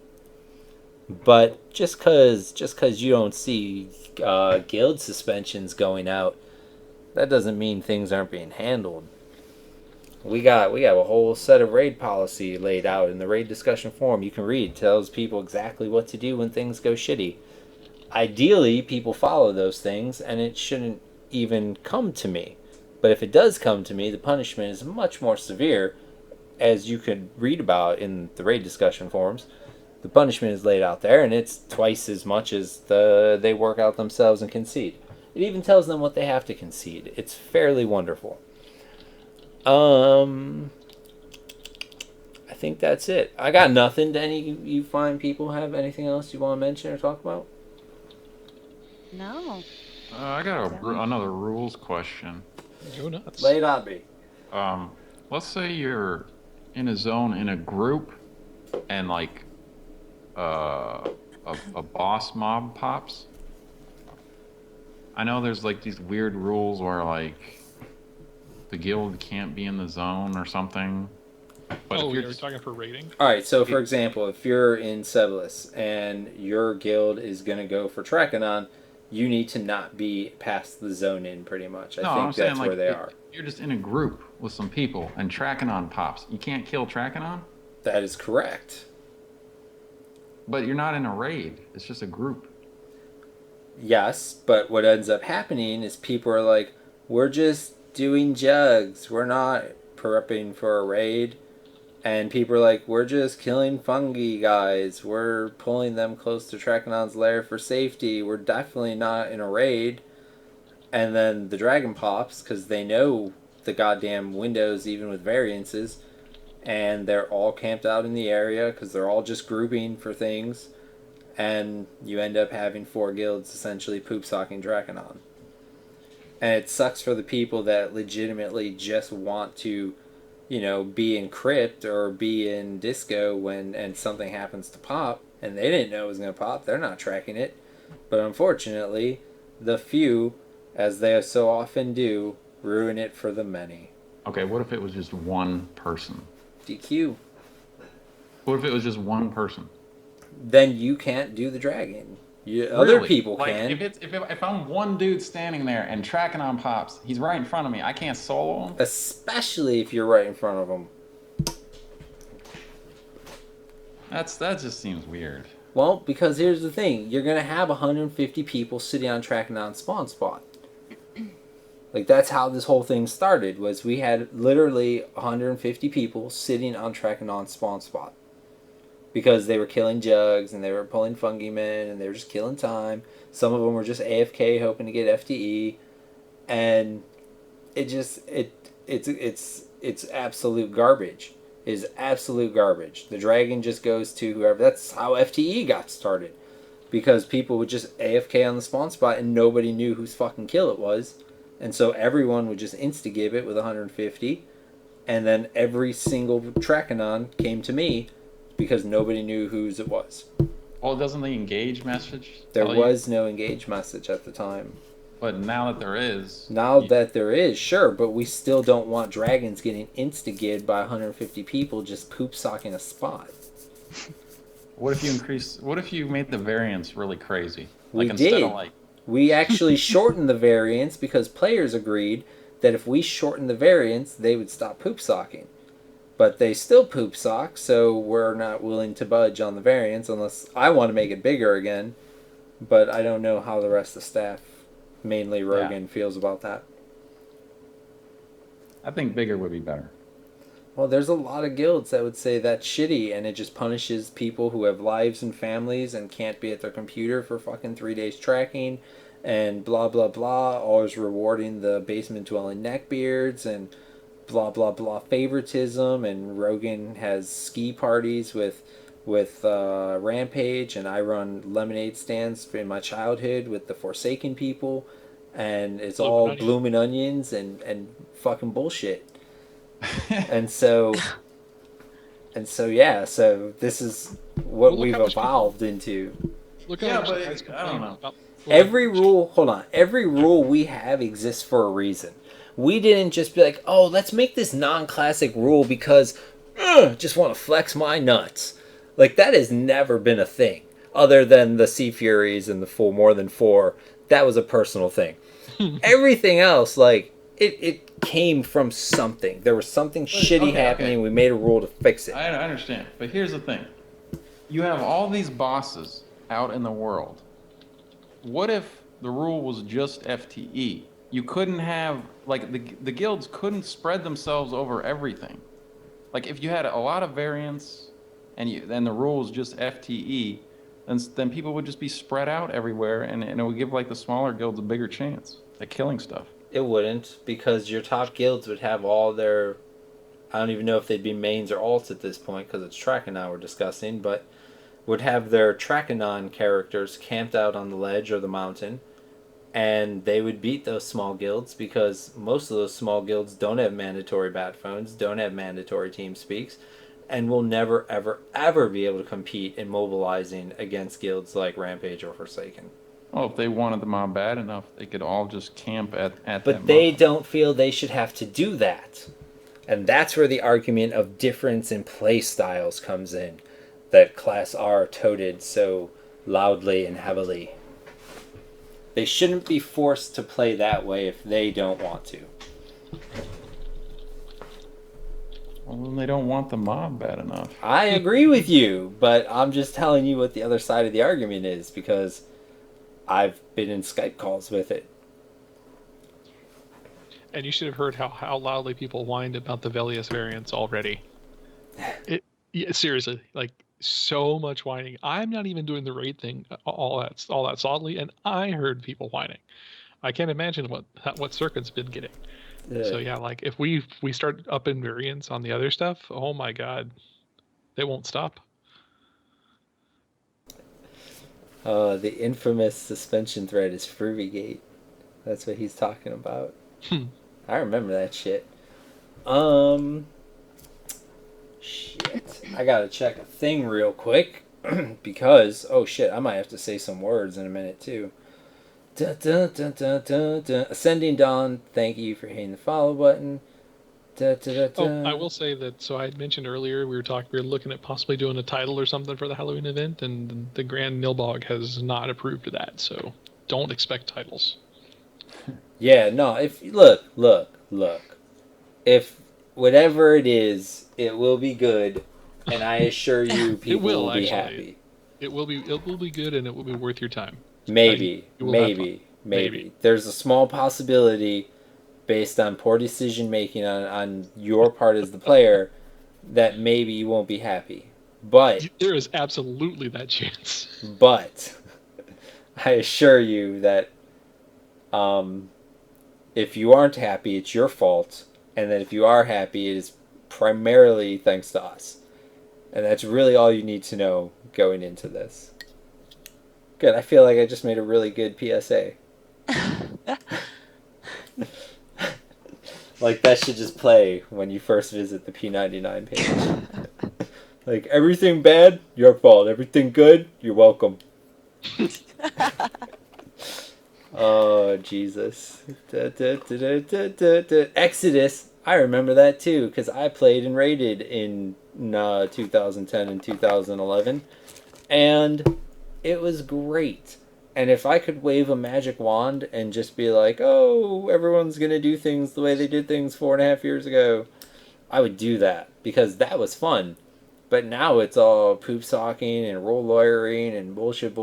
But just cause you don't see guild suspensions going out, that doesn't mean things aren't being handled. We got a whole set of raid policy laid out in the raid discussion forum. You can read. It tells people exactly what to do when things go shitty. Ideally, people follow those things, and it shouldn't even come to me. But if it does come to me, the punishment is much more severe, as you could read about in the raid discussion forums. The punishment is laid out there, and it's twice as much as they work out themselves and concede. It even tells them what they have to concede. It's fairly wonderful. I think that's it. I got nothing. Do any you fine people have anything else you want to mention or talk about? No. I got another rules question. Go nuts. Lay it on me. Let's say you're in a zone in a group, and like a boss mob pops. I know there's like these weird rules where like the guild can't be in the zone or something. But if you're talking for rating? All right, so for example, if you're in Skylias and your guild is going to go for Trakanon, you need to not be past the zone in, pretty much. I think I'm saying, that's like, where they are. You're just in a group with some people, and Trakanon pops. You can't kill Trakanon? That is correct. But you're not in a raid. It's just a group. Yes, but what ends up happening is people are like, we're just doing jugs. We're not prepping for a raid. And people are like, we're just killing fungi, guys. We're pulling them close to Trakanon's lair for safety. We're definitely not in a raid. And then the dragon pops, because they know the goddamn windows, even with variances. And they're all camped out in the area, because they're all just grouping for things. And you end up having 4 guilds essentially poop-socking Drakanon. And it sucks for the people that legitimately just want to, be in Crypt or be in Disco and something happens to pop, and they didn't know it was going to pop. They're not tracking it. But unfortunately, the few, as they so often do, ruin it for the many. Okay, what if it was just one person? DQ. What if it was just one person? Then you can't do the dragon. Other people like, can. If I'm one dude standing there and Trakanon pops, he's right in front of me. I can't solo him. Especially if you're right in front of him. That just seems weird. Well, because here's the thing. You're going to have 150 people sitting on Trakanon's spawn spot. Like, that's how this whole thing started, was we had literally 150 people sitting on Trakanon's spawn spot. Because they were killing jugs, and they were pulling fungi men, and they were just killing time. Some of them were just AFK, hoping to get FTE. And it's absolute garbage. It is absolute garbage. The dragon just goes to whoever. That's how FTE got started. Because people would just AFK on the spawn spot, and nobody knew whose fucking kill it was. And so everyone would just insta-give it with 150. And then every single Trakanon came to me, because nobody knew whose it was. Well, doesn't the engage message There was no engage message at the time. But now that there is... That there is, sure, but we still don't want dragons getting insta-gigged by 150 people just poop-socking a spot. What if you made the variance really crazy? We instead did. Of We actually shortened the variance because players agreed that if we shortened the variance, they would stop poop-socking. But they still poop sock, so we're not willing to budge on the variance unless I want to make it bigger again. But I don't know how the rest of the staff, mainly Rogan, feels about that. I think bigger would be better. Well, there's a lot of guilds that would say that's shitty, and it just punishes people who have lives and families and can't be at their computer for fucking 3 days tracking, and blah blah blah, always rewarding the basement dwelling neckbeards, and blah blah blah favoritism. And Rogan has ski parties with Rampage, and I run lemonade stands in my childhood with the Forsaken people, and it's all blooming onions and fucking bullshit. and so yeah, so this is what we've evolved into. Look Yeah, at but I don't know. Every rule we have exists for a reason. We didn't just be like, oh, let's make this non-classic rule because just want to flex my nuts. Like, that has never been a thing. Other than the Sea Furies and the more than 4, that was a personal thing. Everything else, like, it came from something. There was something shitty happening. We made a rule to fix it. I understand, but here's the thing. You have all these bosses out in the world. What if the rule was just FTE? You couldn't have, like, the guilds couldn't spread themselves over everything. Like, if you had a lot of variance and the rule was just FTE, and then people would just be spread out everywhere, and it would give like the smaller guilds a bigger chance at killing stuff. It wouldn't, because your top guilds would have all their... I don't even know if they'd be mains or alts at this point, because it's Trakenon we're discussing, but would have their Trakenon characters camped out on the ledge or the mountain, and they would beat those small guilds, because most of those small guilds don't have mandatory bat phones, don't have mandatory team speaks, and will never, ever, ever be able to compete in mobilizing against guilds like Rampage or Forsaken. Oh, if they wanted the mob bad enough, they could all just camp at that But they mob. don't feel they should have to do that. And that's where the argument of difference in play styles comes in, that Class R toted so loudly and heavily. They shouldn't be forced to play that way if they don't want to. Well, then they don't want the mob bad enough. I agree with you, but I'm just telling you what the other side of the argument is, because I've been in Skype calls with it. And you should have heard how loudly people whined about the Velius variants already. Yeah, seriously, like so much whining. I'm not even doing the raid thing all that solidly, and I heard people whining. I can't imagine what Sirken's been getting. So yeah, like if we start upping variants on the other stuff, oh my god, they won't stop. The infamous suspension thread is Fruitygate. That's what he's talking about. I remember that shit. Shit. I gotta check a thing real quick. Because, oh shit, I might have to say some words in a minute too. Dun, dun, dun, dun, dun, dun. Ascending Dawn, thank you for hitting the follow button. Dun, dun, dun, dun. Oh, I will say that. So I had mentioned earlier we were looking at possibly doing a title or something for the Halloween event, and the Grand Nilbog has not approved of that. So don't expect titles. Yeah, no, if look. If whatever it is, it will be good, and I assure you people will be happy. It will be good, and it will be worth your time. Maybe. There's a small possibility, based on poor decision making on your part as the player, that maybe you won't be happy. But there is absolutely that chance. But I assure you that if you aren't happy, it's your fault, and that if you are happy, it is primarily thanks to us. And that's really all you need to know going into this. Good, I feel like I just made a really good PSA. Like, that should just play when you first visit the P99 page. Like, everything bad, your fault. Everything good, you're welcome. Oh, Jesus. Exodus. I remember that too, because I played and raided in 2010 and 2011. And it was great. And if I could wave a magic wand and just be like, oh, everyone's going to do things the way they did things 4.5 years ago, I would do that, because that was fun. But now it's all poop socking and role lawyering and bullshit.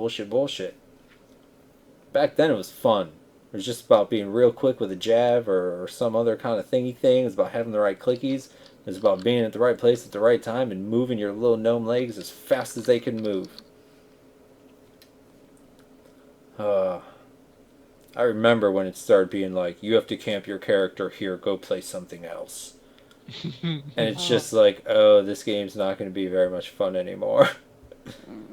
Back then it was fun. It was just about being real quick with a jab or some other kind of thingy thing. It was about having the right clickies. It was about being at the right place at the right time and moving your little gnome legs as fast as they can move. I remember when it started being like, you have to camp your character here, go play something else. And it's just like, oh, this game's not going to be very much fun anymore.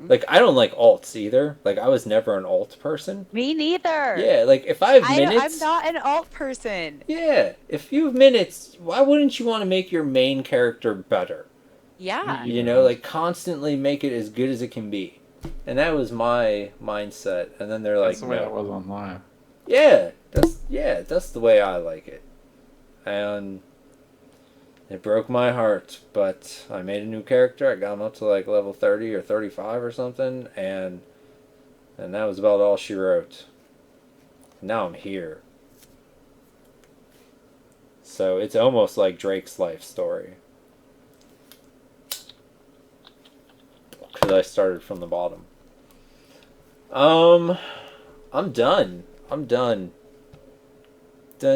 Like, I don't like alts either. Like, I was never an alt person. Me neither. Yeah, like, if I have minutes... I'm not an alt person. Yeah, if you have minutes, why wouldn't you want to make your main character better? Yeah. You know, like, constantly make it as good as it can be. And that was my mindset. And then they're like, That's the way that was on live. Yeah, that's the way I like it. And it broke my heart, but I made a new character. I got him up to like level 30 or 35 or something, and that was about all she wrote. Now I'm here. So it's almost like Drake's life story. Because I started from the bottom. I'm done. Dun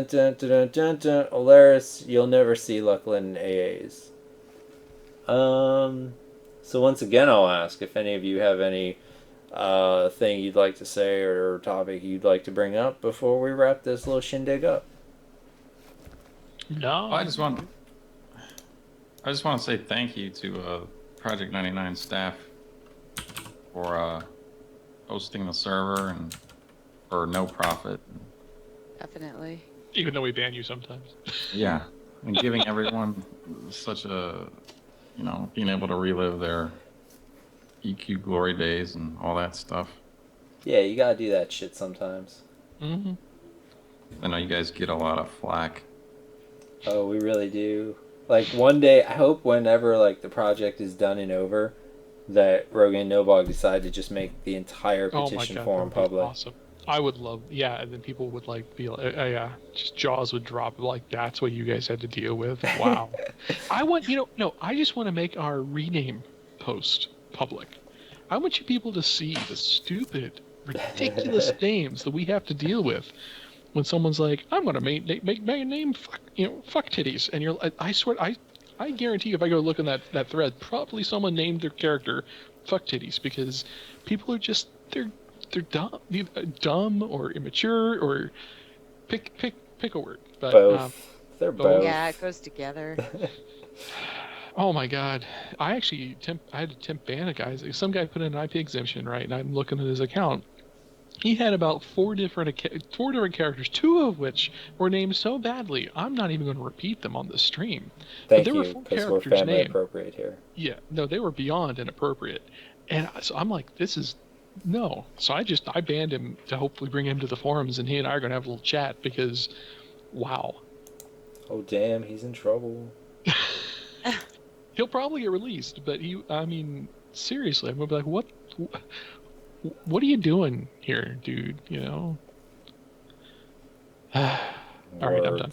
dun dun dun dun dun. Olaris, you'll never see Lucklin AAs. So once again, I'll ask if any of you have any thing you'd like to say or topic you'd like to bring up before we wrap this little shindig up? No. I just want to say thank you to Project 99 staff for hosting the server and for no profit. Definitely. Even though we ban you sometimes. Yeah, and giving everyone such a, being able to relive their EQ glory days and all that stuff. Yeah, you gotta do that shit sometimes. Mm-hmm. I know you guys get a lot of flack. Oh, we really do. Like, one day, I hope whenever, like, the project is done and over, that Rogan and Nobog decide to just make the entire petition forum that would be public. awesome. I would love, and then people would like be like, just jaws would drop. Like, that's what you guys had to deal with. Wow. I just want to make our rename post public. I want you people to see the stupid, ridiculous names that we have to deal with when someone's like, I'm going to make my name fuck titties. And I swear, I guarantee if I go look in that thread, probably someone named their character fuck titties because people are just, they're dumb, dumb or immature or pick a word. But, Both. They're both. Yeah, it goes together. oh my god, I had to temp ban a guy. Some guy put in an IP exemption, right? And I'm looking at his account. He had about four different characters, two of which were named so badly, I'm not even going to repeat them on the stream. Thank but there you, were 4 because we're characters family named. appropriate here. Yeah, no, they were beyond inappropriate. And so I'm like, this is no. So I banned him to hopefully bring him to the forums, and he and I are going to have a little chat because, wow. Oh, damn, he's in trouble. He'll probably get released, but seriously, I'm going to be like, what are you doing here, dude? All right, I'm done.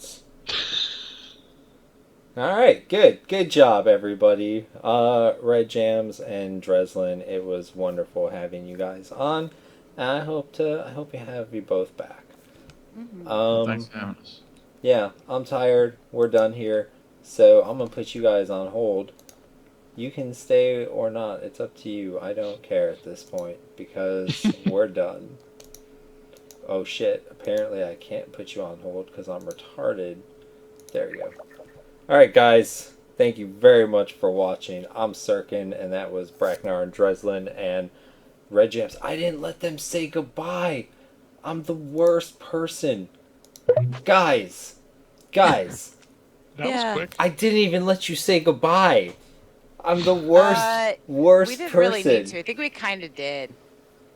All right, good job, everybody. Redwjamz and Dreslin, it was wonderful having you guys on. And I hope to have you both back. Mm-hmm. Thanks for having us. Yeah, I'm tired. We're done here, so I'm gonna put you guys on hold. You can stay or not. It's up to you. I don't care at this point because we're done. Oh shit! Apparently I can't put you on hold because I'm retarded. There you go. Alright guys, thank you very much for watching. I'm Sirken, and that was Braknar and Dreslin and Redwjamz. I didn't let them say goodbye. I'm the worst person. Guys. That was quick. I didn't even let you say goodbye. I'm the worst We didn't person. really need to. I think we kind of did.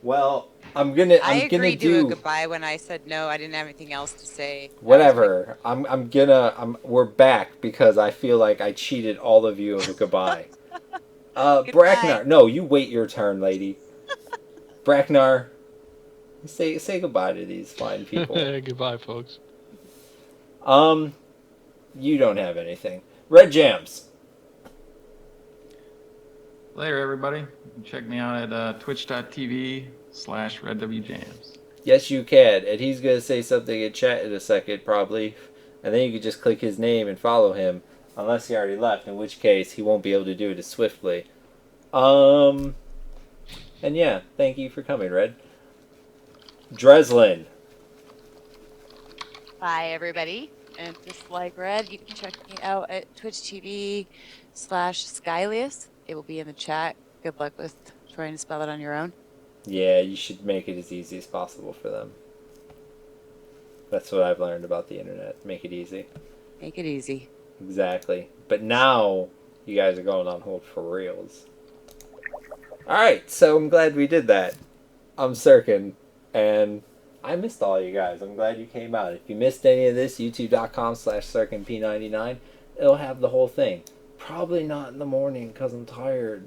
Well, I'm gonna agreed to do a goodbye when I said no. I didn't have anything else to say. whatever. We're back because I feel like I cheated all of you of a goodbye. Goodbye. Braknar, no, you wait your turn, lady. Braknar, say goodbye to these fine people. Goodbye, folks. You don't have anything. Redwjamz. Later, everybody. Check me out at twitch.tv/RedWjamz. Yes, you can. And he's going to say something in chat in a second, probably. And then you can just click his name and follow him. Unless he already left, in which case he won't be able to do it as swiftly. And yeah, thank you for coming, Red. Dreslin. Bye, everybody. And just like Red, you can check me out at twitch.tv/Skylias. It will be in the chat. Good luck with trying to spell it on your own. Yeah, you should make it as easy as possible for them. That's what I've learned about the internet. Make it easy. Make it easy. Exactly. But now, you guys are going on hold for reals. Alright, so I'm glad we did that. I'm Sirken, and I missed all you guys. I'm glad you came out. If you missed any of this, youtube.com/SirkenP99. It'll have the whole thing. Probably not in the morning because I'm tired.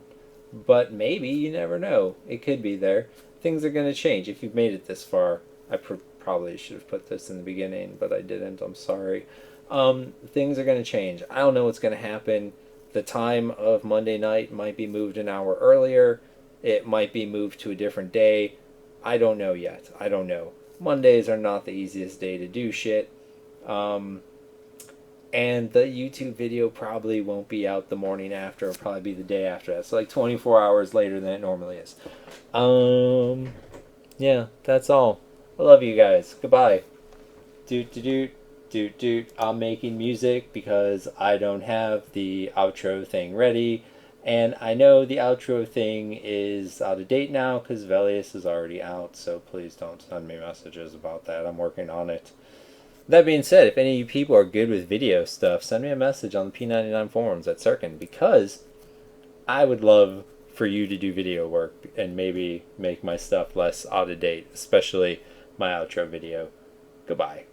But maybe, you never know. It could be there. Things are going to change. If you've made it this far, I probably should have put this in the beginning, but I didn't. I'm sorry. Things are going to change. I don't know what's going to happen. The time of Monday night might be moved an hour earlier. It might be moved to a different day. I don't know yet. I don't know. Mondays are not the easiest day to do shit. And the YouTube video probably won't be out the morning after. It'll probably be the day after that. So like 24 hours later than it normally is. Yeah, that's all. I love you guys. Goodbye. Doot doot doot doot doot. I'm making music because I don't have the outro thing ready. And I know the outro thing is out of date now because Velius is already out. So please don't send me messages about that. I'm working on it. That being said, if any of you people are good with video stuff, send me a message on the P99 forums at Sirken, because I would love for you to do video work and maybe make my stuff less out of date, especially my outro video. Goodbye.